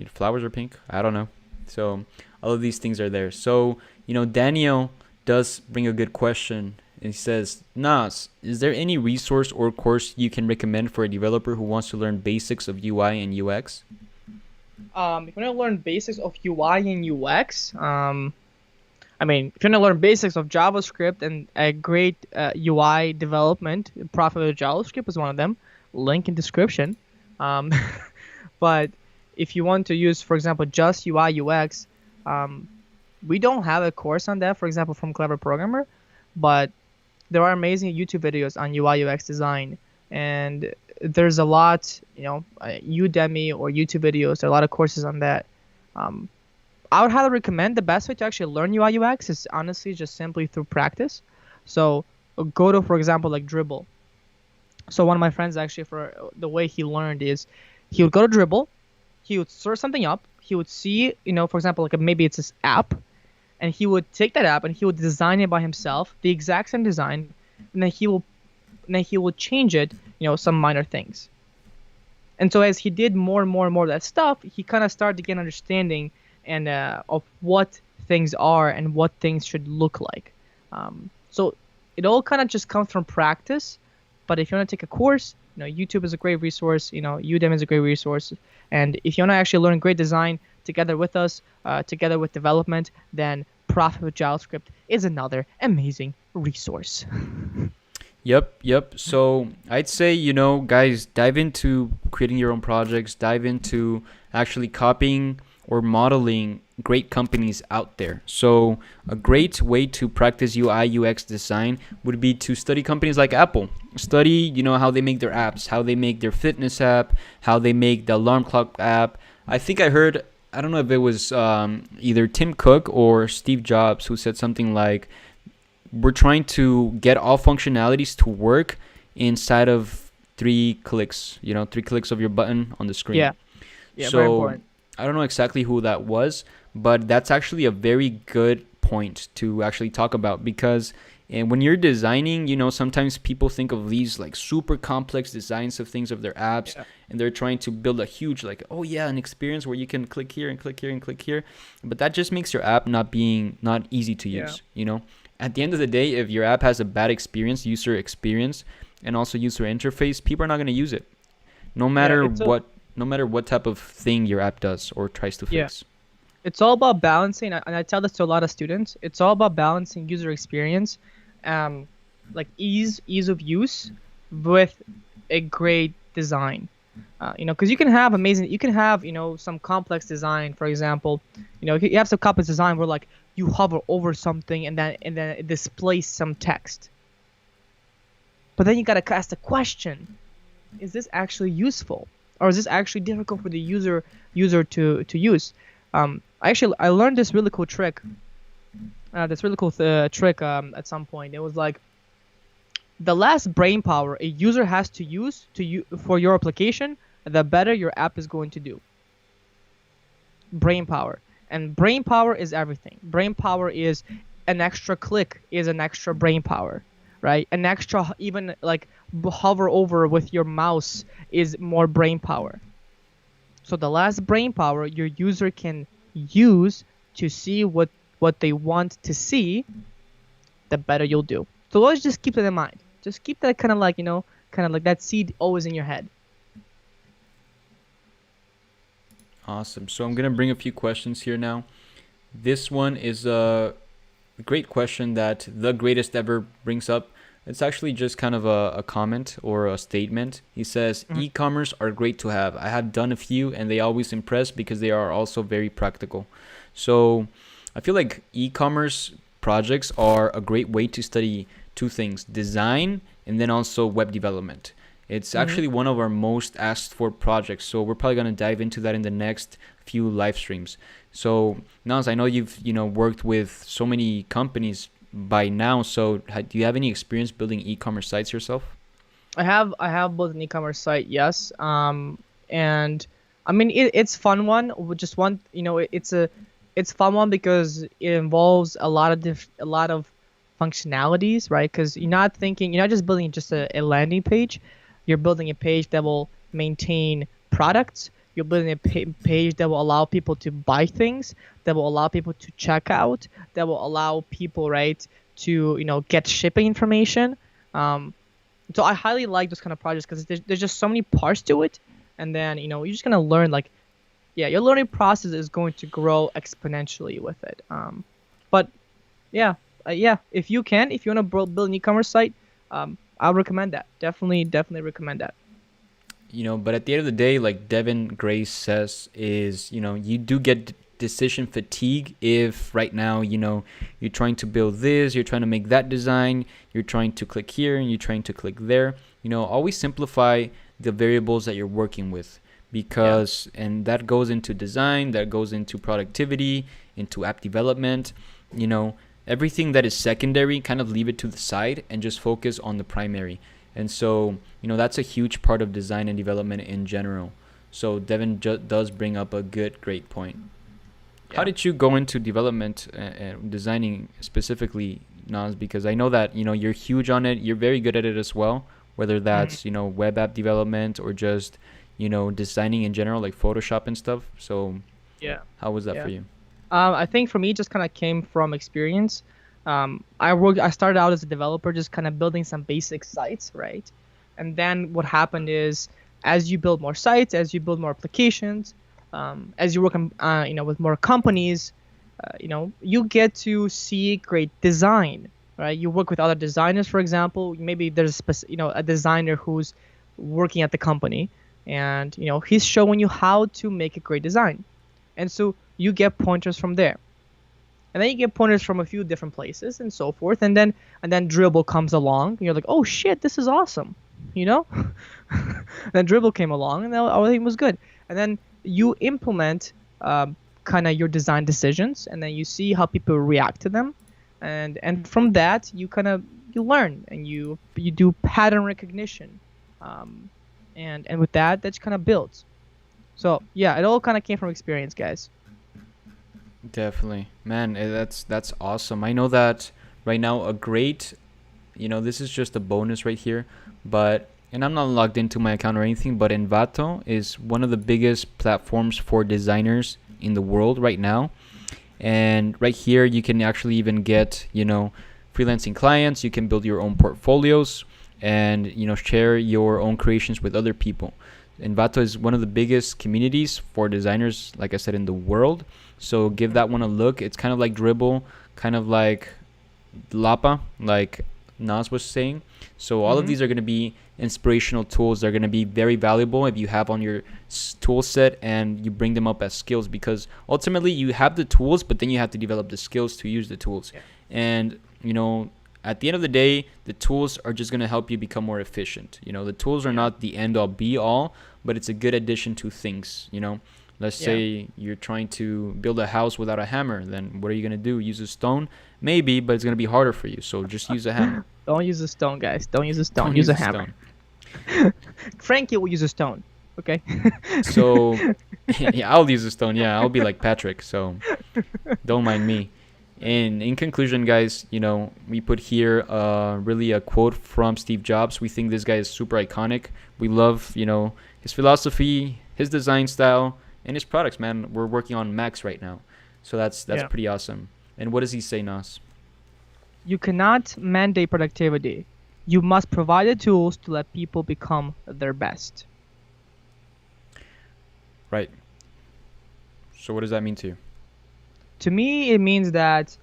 flowers are pink. I don't know. So all of these things are there. So, you know, Daniel does bring a good question. And he says, Nas, is there any resource or course you can recommend for a developer who wants to learn basics of UI and UX? If you want to learn basics of UI and UX, I mean, if you want to learn basics of JavaScript and a great UI development, Profit with JavaScript is one of them. Link in description. But if you want to use, for example, just UI UX, we don't have a course on that, for example, from Clever Programmer, but there are amazing YouTube videos on UI UX design, and there's a lot, you know, Udemy or YouTube videos. There are a lot of courses on that. I would highly recommend, the best way to actually learn UI UX is honestly just simply through practice. So go to, for example, like Dribble. So one of my friends, actually, for the way he learned is he would go to Dribble, he would search something up, he would see, you know, for example, like maybe it's this app, and he would take that app and he would design it by himself, the exact same design, and then he will change it, you know, some minor things. And so as he did more and more and more of that stuff, he kind of started to get an understanding and of what things are and what things should look like. So it all kind of just comes from practice. But if you want to take a course, YouTube is a great resource. Udemy is a great resource. And if you want to actually learn great design together with us, together with development, then Profit with JavaScript is another amazing resource. Yep. So I'd say, guys, dive into creating your own projects, dive into actually copying or modeling great companies out there. So a great way to practice UI UX design would be to study companies like Apple. Study, how they make their apps, how they make their fitness app, how they make the alarm clock app. I think I heard, I don't know if it was either Tim Cook or Steve Jobs who said something like, we're trying to get all functionalities to work inside of 3 clicks, 3 clicks of your button on the screen. Yeah, so very important. I don't know exactly who that was, but that's actually a very good point to actually talk about, because when you're designing, sometimes people think of these like super complex designs of things of their apps, and they're trying to build a huge an experience where you can click here and click here and click here, but that just makes your app not easy to use. At the end of the day, if your app has a bad user experience, and also user interface, people are not going to use it, no matter what type of thing your app does or tries to fix. It's all about balancing, and I tell this to a lot of students. It's all about balancing user experience, like ease of use, with a great design. Because you can have some complex design. For example, you have some complex design where like you hover over something and then it displays some text. But then you gotta ask the question: is this actually useful, or is this actually difficult for the user to use? I learned this really cool trick. At some point. It was like the less brain power a user has to use for your application, the better your app is going to do. Brain power. And brain power is everything. Brain power is an extra click is an extra brain power, right? An extra, even like hover over with your mouse, is more brain power. So the less brain power your user can use to see what they want to see, the better you'll do. So always just keep that in mind. Just keep that kind of like that seed always in your head. Awesome. So I'm going to bring a few questions here now. This one is a great question that The Greatest Ever brings up. It's actually just kind of a comment or a statement. He says, e-commerce are great to have. I have done a few and they always impress because they are also very practical. So I feel like e-commerce projects are a great way to study 2 things: design and then also web development. It's actually one of our most asked for projects, so we're probably going to dive into that in the next few live streams. So Naz, I know you've worked with so many companies by now, so do you have any experience building e-commerce sites yourself? I have built an e-commerce site, yes. And I mean it's fun one. Just one, it's fun one because it involves a lot of functionalities, right? Because you're not just building just a landing page. You're building a page that will maintain products. You're building a page that will allow people to buy things, that will allow people to check out, that will allow people, right, to get shipping information. So I highly like those kind of projects because there's just so many parts to it, and then you're just gonna learn your learning process is going to grow exponentially with it. But if you want to build an e-commerce site, I would recommend that. Definitely recommend that. But at the end of the day, like Devin Grace says, is you do get decision fatigue if right now you're trying to build this, you're trying to make that design, you're trying to click here and you're trying to click there. Always simplify the variables that you're working with, because and that goes into design, that goes into productivity, into app development. Everything that is secondary, kind of leave it to the side and just focus on the primary. And so, that's a huge part of design and development in general. So Devin does bring up a great point. Yeah. How did you go into development and designing specifically, Naz? Because I know that, you're huge on it. You're very good at it as well, whether that's, web app development or just, designing in general, like Photoshop and stuff. So Yeah. how was that Yeah. for you? I think for me, it just kind of came from experience. I started out as a developer, just kind of building some basic sites, right? And then what happened is, as you build more sites, as you build more applications, as you work on, with more companies, you get to see great design, right? You work with other designers, for example. Maybe there's a designer who's working at the company, and he's showing you how to make a great design, and so you get pointers from there, and then you get pointers from a few different places and so forth, and then Dribble comes along, and you're like, oh shit, this is awesome, you know. Then Dribble came along, and everything was good, and then you implement kind of your design decisions, and then you see how people react to them, and from that you learn, and you do pattern recognition, and with that just kind of builds. So yeah, it all kind of came from experience, guys. Definitely, man. That's awesome. I know that right now a great, this is just a bonus right here, but and I'm not logged into my account or anything, but Envato is one of the biggest platforms for designers in the world right now. And right here, you can actually even get, freelancing clients. You can build your own portfolios and, share your own creations with other people. Envato is one of the biggest communities for designers, like I said, in the world. So give that one a look. It's kind of like Dribble, kind of like Lapa, like Nas was saying. So all of these are going to be inspirational tools. They're going to be very valuable if you have on your tool set and you bring them up as skills, because ultimately you have the tools, but then you have to develop the skills to use the tools. Yeah. And, at the end of the day, the tools are just going to help you become more efficient. The tools are not the end all be all, but it's a good addition to things. Let's say you're trying to build a house without a hammer, then what are you going to do? Use a stone? Maybe, but it's going to be harder for you. So just use a hammer. Don't use a stone, guys. Don't use a stone. Don't use a hammer. Frankie will use a stone. Okay. So, yeah, I'll use a stone. Yeah, I'll be like Patrick. So, don't mind me. And in conclusion, guys, we put here really a quote from Steve Jobs. We think this guy is super iconic. We love, his philosophy, his design style, and his products, man. We're working on Macs right now. So that's pretty awesome. And what does he say, Nas? You cannot mandate productivity. You must provide the tools to let people become their best. Right. So what does that mean to you? To me, it means that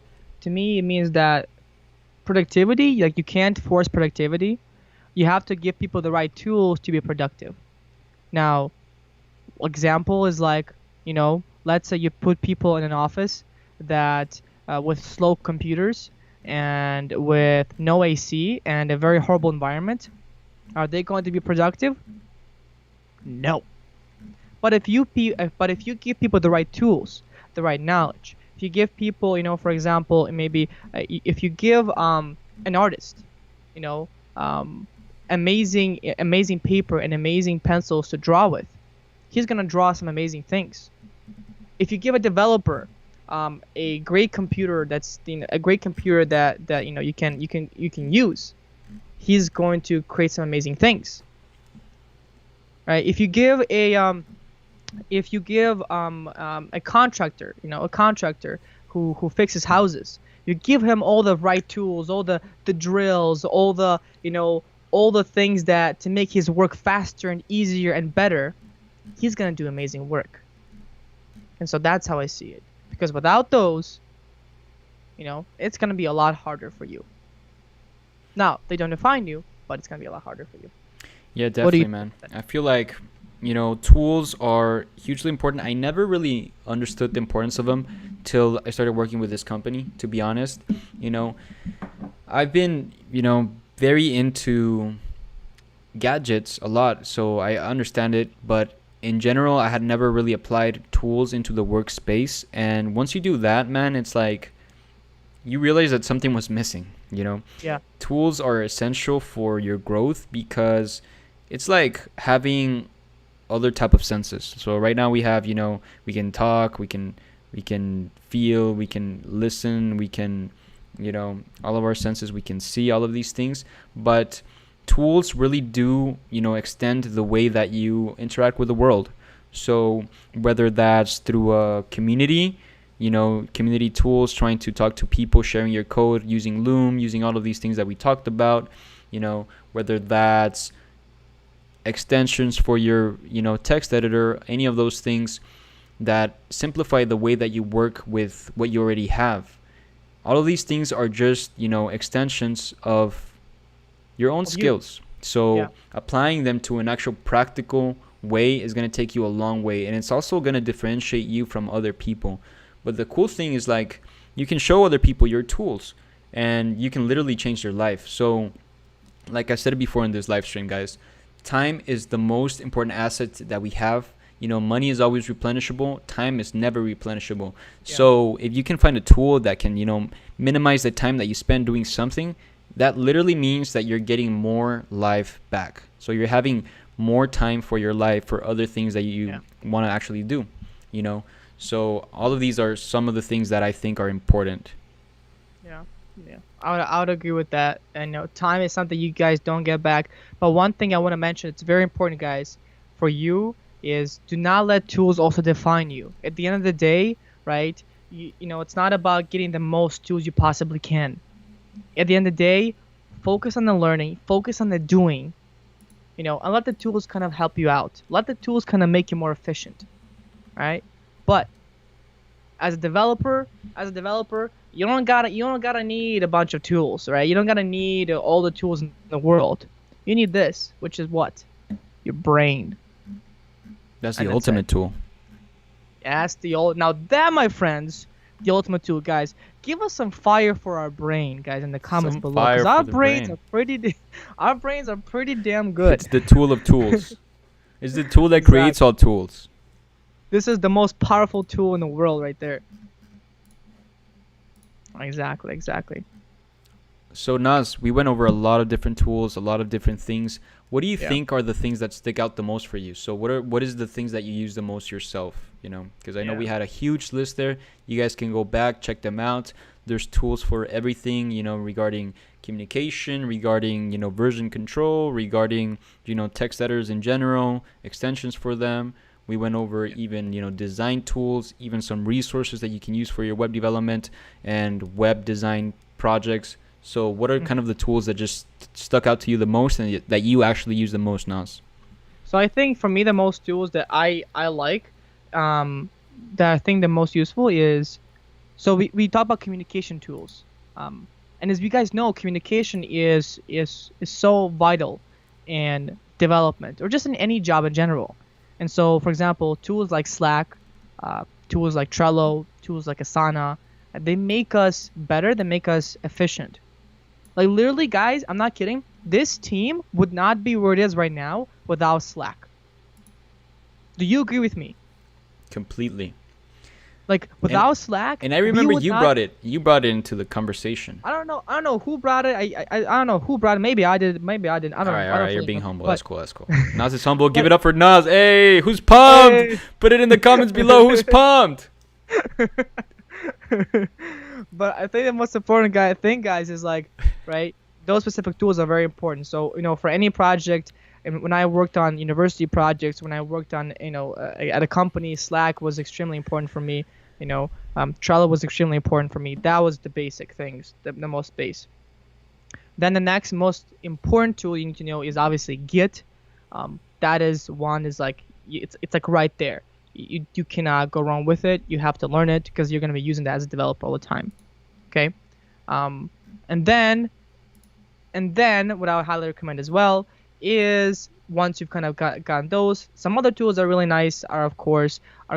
productivity, like, you can't force productivity. You have to give people the right tools to be productive. Now, example is like, let's say you put people in an office that with slow computers and with no AC and a very horrible environment. Are they going to be productive? No. But if you give people the right tools, the right knowledge, if you give people, for example, maybe if you give an artist, amazing paper and amazing pencils to draw with, he's gonna draw some amazing things. If you give a developer a great computer that you can use, he's going to create some amazing things. Right? If you give a contractor, a contractor who fixes houses, you give him all the right tools, all the drills, all the things that to make his work faster and easier and better, he's gonna do amazing work. And so that's how I see it. Because without those, it's gonna be a lot harder for you. Now, they don't define you, but it's gonna be a lot harder for you. Yeah, definitely, man. I feel like, tools are hugely important. I never really understood the importance of them till I started working with this company, to be honest. I've been, very into gadgets a lot, so I understand it, but in general, I had never really applied tools into the workspace. And once you do that, man, it's like you realize that something was missing, Yeah. Tools are essential for your growth because it's like having other type of senses. So right now we have, we can talk, we can feel, we can listen, we can, all of our senses, we can see all of these things. But tools really do, extend the way that you interact with the world. So whether that's through a community, community tools, trying to talk to people, sharing your code, using Loom, using all of these things that we talked about, whether that's extensions for your, text editor, any of those things that simplify the way that you work with what you already have. All of these things are just, extensions of your own skills. So applying them to an actual practical way is going to take you a long way, and it's also going to differentiate you from other people. But the cool thing is, like, you can show other people your tools, and you can literally change their life. So like I said before in this live stream, guys, time is the most important asset that we have. Money is always replenishable. Time is never replenishable. Yeah. So if you can find a tool that can, minimize the time that you spend doing something, that literally means that you're getting more life back. So you're having more time for your life, for other things that you want to actually do, So all of these are some of the things that I think are important. Yeah. I would agree with that. And time is something you guys don't get back. But one thing I want to mention, it's very important, guys, for you, is do not let tools also define you. At the end of the day, right, it's not about getting the most tools you possibly can. At the end of the day, focus on the learning, focus on the doing, and let the tools kind of help you out. Let the tools kind of make you more efficient, right? But as a developer, you don't gotta need a bunch of tools, right? You don't gotta need all the tools in the world. You need this, which is what? Your brain. That's the ultimate tool. That's now that, my friends, the ultimate tool, guys. Give us some fire for our brain, guys, in the comments below. Because our brains are pretty damn good. It's the tool of tools. It's the tool that creates all tools. This is the most powerful tool in the world right there. Exactly. So Naz, we went over a lot of different tools, a lot of different things. What do you think are the things that stick out the most for you? So what is the things that you use the most yourself? Because I know we had a huge list there. You guys can go back, check them out. There's tools for everything, regarding communication, regarding, version control, regarding, text editors in general, extensions for them. We went over even, design tools, even some resources that you can use for your web development and web design projects. So what are kind of the tools that just stuck out to you the most and that you actually use the most, Naz? So I think for me, the most tools that I like, that I think the most useful is, so we talk about communication tools. And as you guys know, communication is so vital in development or just in any job in general. And so, for example, tools like Slack, tools like Trello, tools like Asana, they make us better, they make us efficient. Like, literally, guys, I'm not kidding. This team would not be where it is right now without Slack. Do you agree with me? Completely. Like, without Slack, and I remember you brought it into the conversation. I don't know who brought it. I don't know who brought it. Maybe I did. Maybe I didn't. I don't know. All right, you're being humble. That's cool. Naz is humble. Give it up for Naz. Hey, who's pumped? Hey. Put it in the comments below. Who's pumped? But I think the most important thing, guys, is like, right, those specific tools are very important. So, for any project, and when I worked on university projects, when I worked on, at a company, Slack was extremely important for me. Trello was extremely important for me. That was the basic things, the most base. Then the next most important tool you need to know is obviously Git. That is like, it's like right there. You cannot go wrong with it. You have to learn it because you're going to be using that as a developer all the time. Okay. And then what I would highly recommend as well is, once you've kind of gotten those, some other tools that are really nice are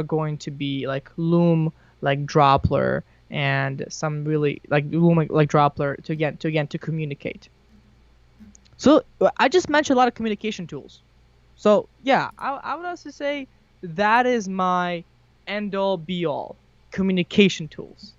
going to be like Loom, like Droplr, and some really like Loom, like Droplr to communicate. So I just mentioned a lot of communication tools. So yeah, I would also say that is my end all be all, communication tools.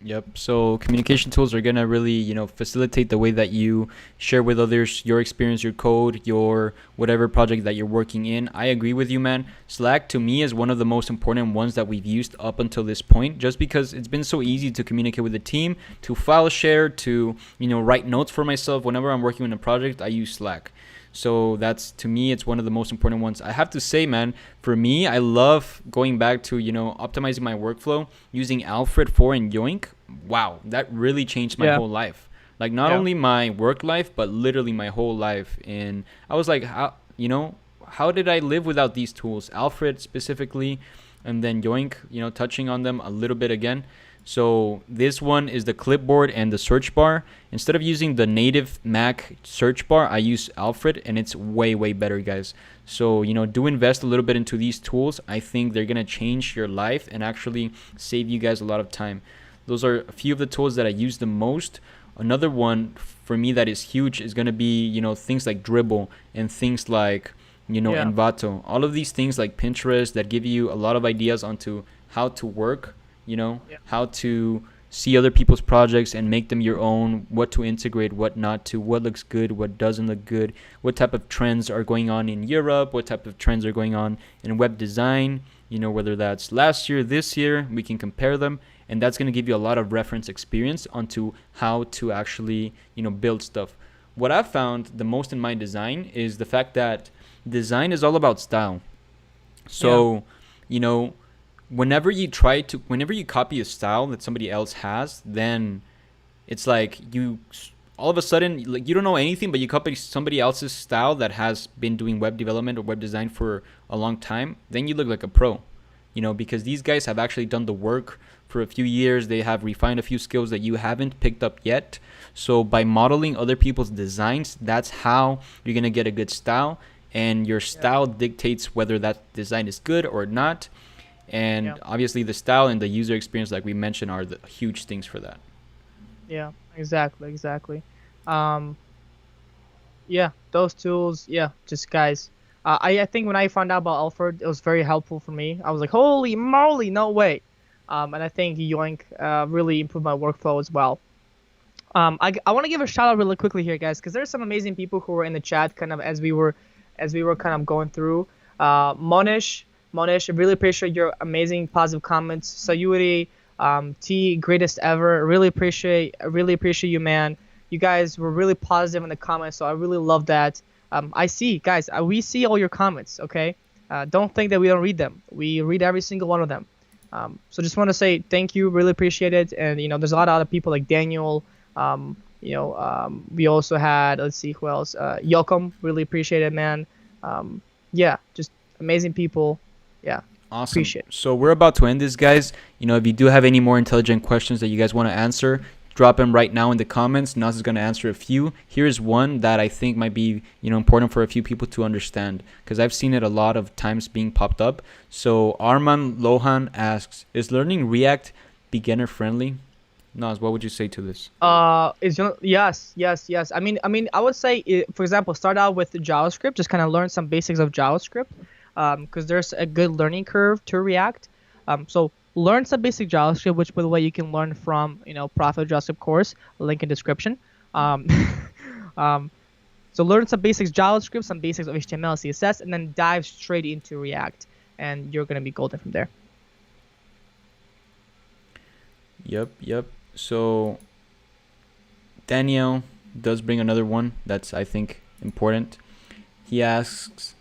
Yep. So communication tools are gonna really, facilitate the way that you share with others your experience, your code, your whatever project that you're working in. I agree with you, man. Slack to me is one of the most important ones that we've used up until this point, just because it's been so easy to communicate with the team, to file share, to write notes for myself. Whenever I'm working on a project, I use Slack. So that's, to me, it's one of the most important ones. I have to say, man, for me, I love going back to, optimizing my workflow using Alfred 4 and Yoink. Wow, that really changed my whole life. Like, not only my work life, but literally my whole life. And I was like, how did I live without these tools? Alfred specifically, and then Yoink, touching on them a little bit again. So this one is the clipboard and the search bar. Instead of using the native Mac search bar, I use Alfred, and it's way, way better, guys. So, do invest a little bit into these tools. I think they're going to change your life and actually save you guys a lot of time. Those are a few of the tools that I use the most. Another one for me that is huge is going to be, things like Dribble and things like, Envato. All of these things like Pinterest that give you a lot of ideas onto how to work, how to see other people's projects and make them your own, what to integrate, what not to, what looks good, what doesn't look good, what type of trends are going on in Europe, what type of trends are going on in web design, whether that's last year, this year, we can compare them. And that's going to give you a lot of reference experience onto how to actually, build stuff. What I've found the most in my design is the fact that design is all about style. So, whenever you copy a style that somebody else has, then it's like all of a sudden, like, you don't know anything, but you copy somebody else's style that has been doing web development or web design for a long time, then you look like a pro, because these guys have actually done the work for a few years. They have refined a few skills that you haven't picked up yet. So by modeling other people's designs, that's how you're going to get a good style, and your style dictates whether that design is good or not. And obviously the style and the user experience, like we mentioned, are the huge things for that. Yeah, exactly. Those tools, just guys. I think when I found out about Alfred, it was very helpful for me. I was like, holy moly, no way. And I think Yoink really improved my workflow as well. I want to give a shout out really quickly here, guys, because there's some amazing people who were in the chat kind of as we were kind of going through. Monish, I really appreciate your amazing positive comments. Sayuri, T, greatest ever. Really appreciate you, man. You guys were really positive in the comments, so I really love that. I see, guys, we see all your comments, okay? Don't think that we don't read them. We read every single one of them. So just want to say thank you, really appreciate it. And there's a lot of other people like Daniel. We also had, let's see who else. Yokum, really appreciate it, man. Just amazing people. Yeah. Awesome. Appreciate it. So we're about to end this, guys. If you do have any more intelligent questions that you guys want to answer, drop them right now in the comments. Nas is going to answer a few. Here's one that I think might be, important for a few people to understand, because I've seen it a lot of times being popped up. So Arman Lohan asks, is learning React beginner friendly? Nas, what would you say to this? Yes. I mean, I would say, for example, start out with the JavaScript, just kind of learn some basics of JavaScript, because there's a good learning curve to React. So learn some basic JavaScript, which, by the way, you can learn from, Profit JavaScript course, link in description. So learn some basics JavaScript, some basics of HTML, CSS, and then dive straight into React, and you're gonna be golden from there. Yep. So Daniel does bring another one that's, I think, important. He asks,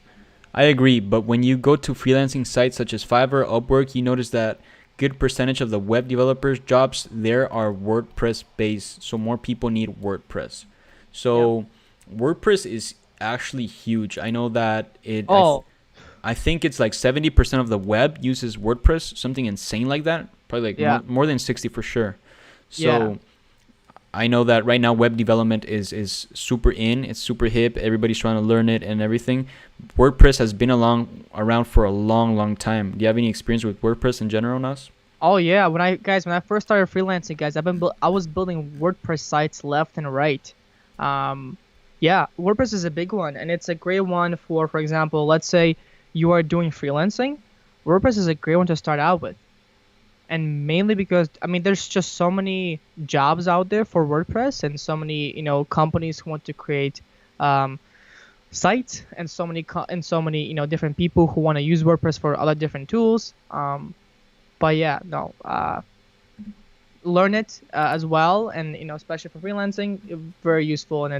I agree, but when you go to freelancing sites such as Fiverr, Upwork, you notice that good percentage of the web developers jobs there are WordPress based, so more people need WordPress. So WordPress is actually huge. I know that I think it's like 70% of the web uses WordPress, something insane like that. Probably like more than 60 for sure. So I know that right now web development is super in. It's super hip. Everybody's trying to learn it and everything. WordPress has been around for a long time. Do you have any experience with WordPress in general, Nas? Oh yeah, when I first started freelancing, guys, I was building WordPress sites left and right. WordPress is a big one, and it's a great one for example, let's say you are doing freelancing. WordPress is a great one to start out with. and mainly because I mean there's just so many jobs out there for WordPress, and so many companies who want to create um, sites, and so many different people who want to use WordPress for other different tools. But yeah, no, learn it as well, and especially for freelancing, very useful, and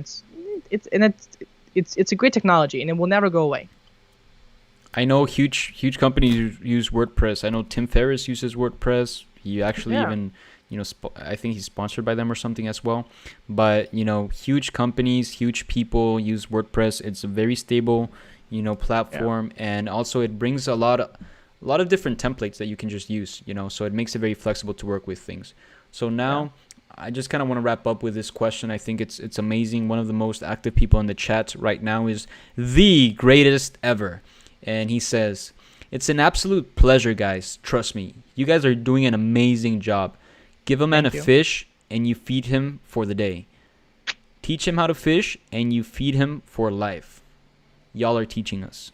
it's a great technology, and it will never go away. I know huge companies use WordPress. I know Tim Ferriss uses WordPress. He actually Yeah. even, I think he's sponsored by them or something as well. But, huge companies, huge people use WordPress. It's a very stable, platform, and also it brings a lot of different templates that you can just use, so it makes it very flexible to work with things. So now I just kind of want to wrap up with this question. I think it's amazing. One of the most active people in the chat right now is the greatest ever. And he says, "It's an absolute pleasure, guys. Trust me. You guys are doing an amazing job. Give a man a Thank you. fish and you feed him for the day. Teach him how to fish and you feed him for life. Y'all are teaching us."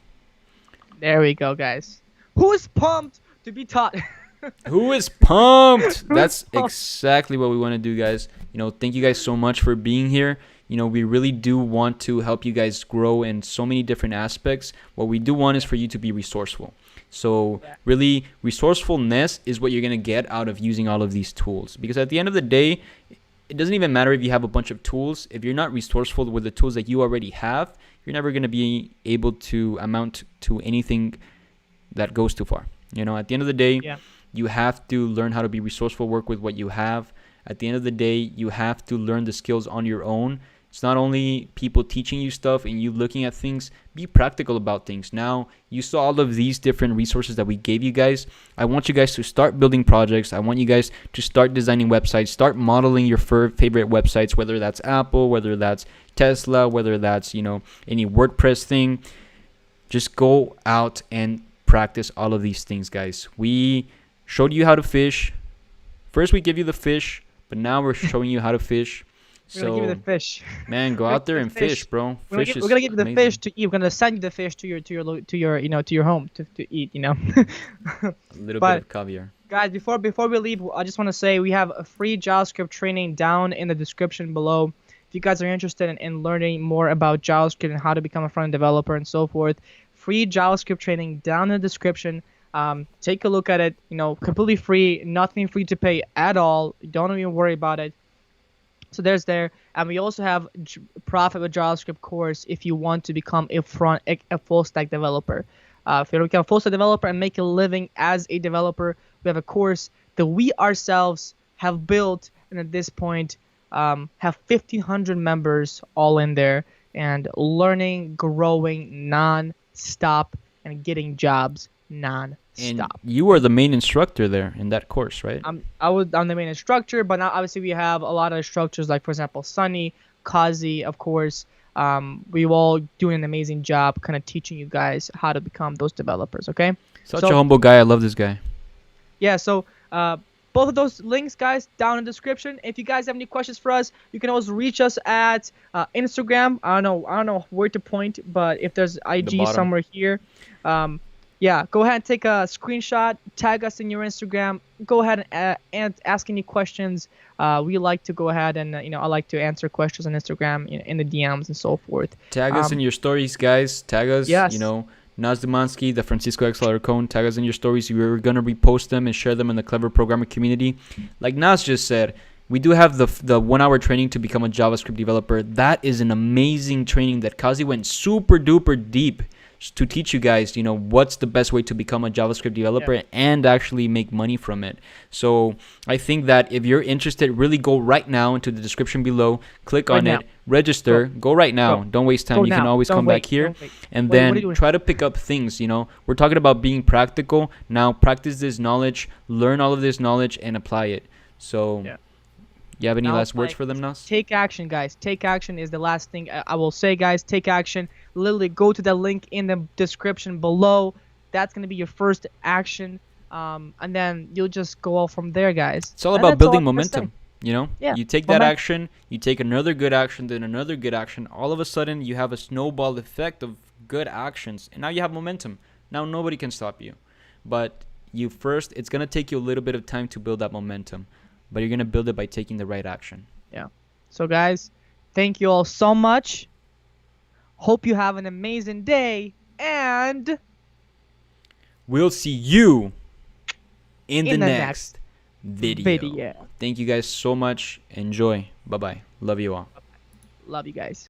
There we go, guys. Who's pumped to be taught? Who is pumped? That's pumped? exactly what we want to do, guys. Thank you guys so much for being here. We really do want to help you guys grow in so many different aspects. What we do want is for you to be resourceful. So really, resourcefulness is what you're going to get out of using all of these tools. Because at the end of the day, it doesn't even matter if you have a bunch of tools. If you're not resourceful with the tools that you already have, you're never going to be able to amount to anything that goes too far. At the end of the day, you have to learn how to be resourceful, work with what you have. At the end of the day, you have to learn the skills on your own. It's not only people teaching you stuff and you looking at things. Be practical about things. Now, you saw all of these different resources that we gave you guys. I want you guys to start building projects. I want you guys to start designing websites, start modeling your favorite websites, whether that's Apple, whether that's Tesla, whether that's, any WordPress thing. Just go out and practice all of these things, guys. We showed you how to fish. First, we give you the fish, but now we're showing you how to fish. We're gonna give you the fish. Man, go out there and fish, bro. We're gonna give you the fish to eat. We're gonna send you the fish to your home to eat. A little bit of caviar. Guys, before we leave, I just want to say we have a free JavaScript training down in the description below. If you guys are interested in learning more about JavaScript and how to become a front-end developer and so forth, free JavaScript training down in the description. Take a look at it. Completely free, nothing free to pay at all. Don't even worry about it. So there's there, and we also have Profit with JavaScript course if you want to become a full stack developer. If you want to become a full stack developer and make a living as a developer, we have a course that we ourselves have built, and at this point have 1,500 members all in there, and learning, growing non-stop, and getting jobs non-stop. And you are the main instructor there in that course, right? I'm the main instructor, but now obviously we have a lot of instructors, like for example Sunny, Kazi, of course. We all doing an amazing job kind of teaching you guys how to become those developers, okay? Such a humble guy. I love this guy. Yeah, so both of those links, guys, down in the description. If you guys have any questions for us, you can always reach us at Instagram. I don't know where to point, but if there's IG somewhere here, yeah, go ahead and take a screenshot, tag us in your Instagram. Go ahead and ask any questions. We like to go ahead and I like to answer questions on Instagram in the DMs and so forth. Tag us in your stories, guys. Tag us. Yes. Naz Dumansky, the Francisco X Alarcon. Tag us in your stories. We're gonna repost them and share them in the Clever Programmer community. Like Naz just said, we do have the 1 hour training to become a JavaScript developer. That is an amazing training that Kazi went super duper deep to teach you guys, what's the best way to become a JavaScript developer and actually make money from it. So I think that if you're interested, really go right now into the description below, click on it, register, go right now. Don't waste time. You can always come back here and then try to pick up things. We're talking about being practical. Now practice this knowledge, learn all of this knowledge and apply it. So you have any last words for them, Nas? Take action, guys. Take action is the last thing I will say, guys. Take action. Literally go to the link in the description below. That's going to be your first action. And then you'll just go all from there, guys. It's all about building momentum. You take that momentum. action, you take another good action, then another good action. All of a sudden, you have a snowball effect of good actions. And now you have momentum. Now nobody can stop you. But you first, it's going to take you a little bit of time to build that momentum, but you're going to build it by taking the right action. Yeah. So guys, thank you all so much. Hope you have an amazing day, and we'll see you in the the next video. Thank you guys so much. Enjoy. Bye-bye. Love you all. Love you guys.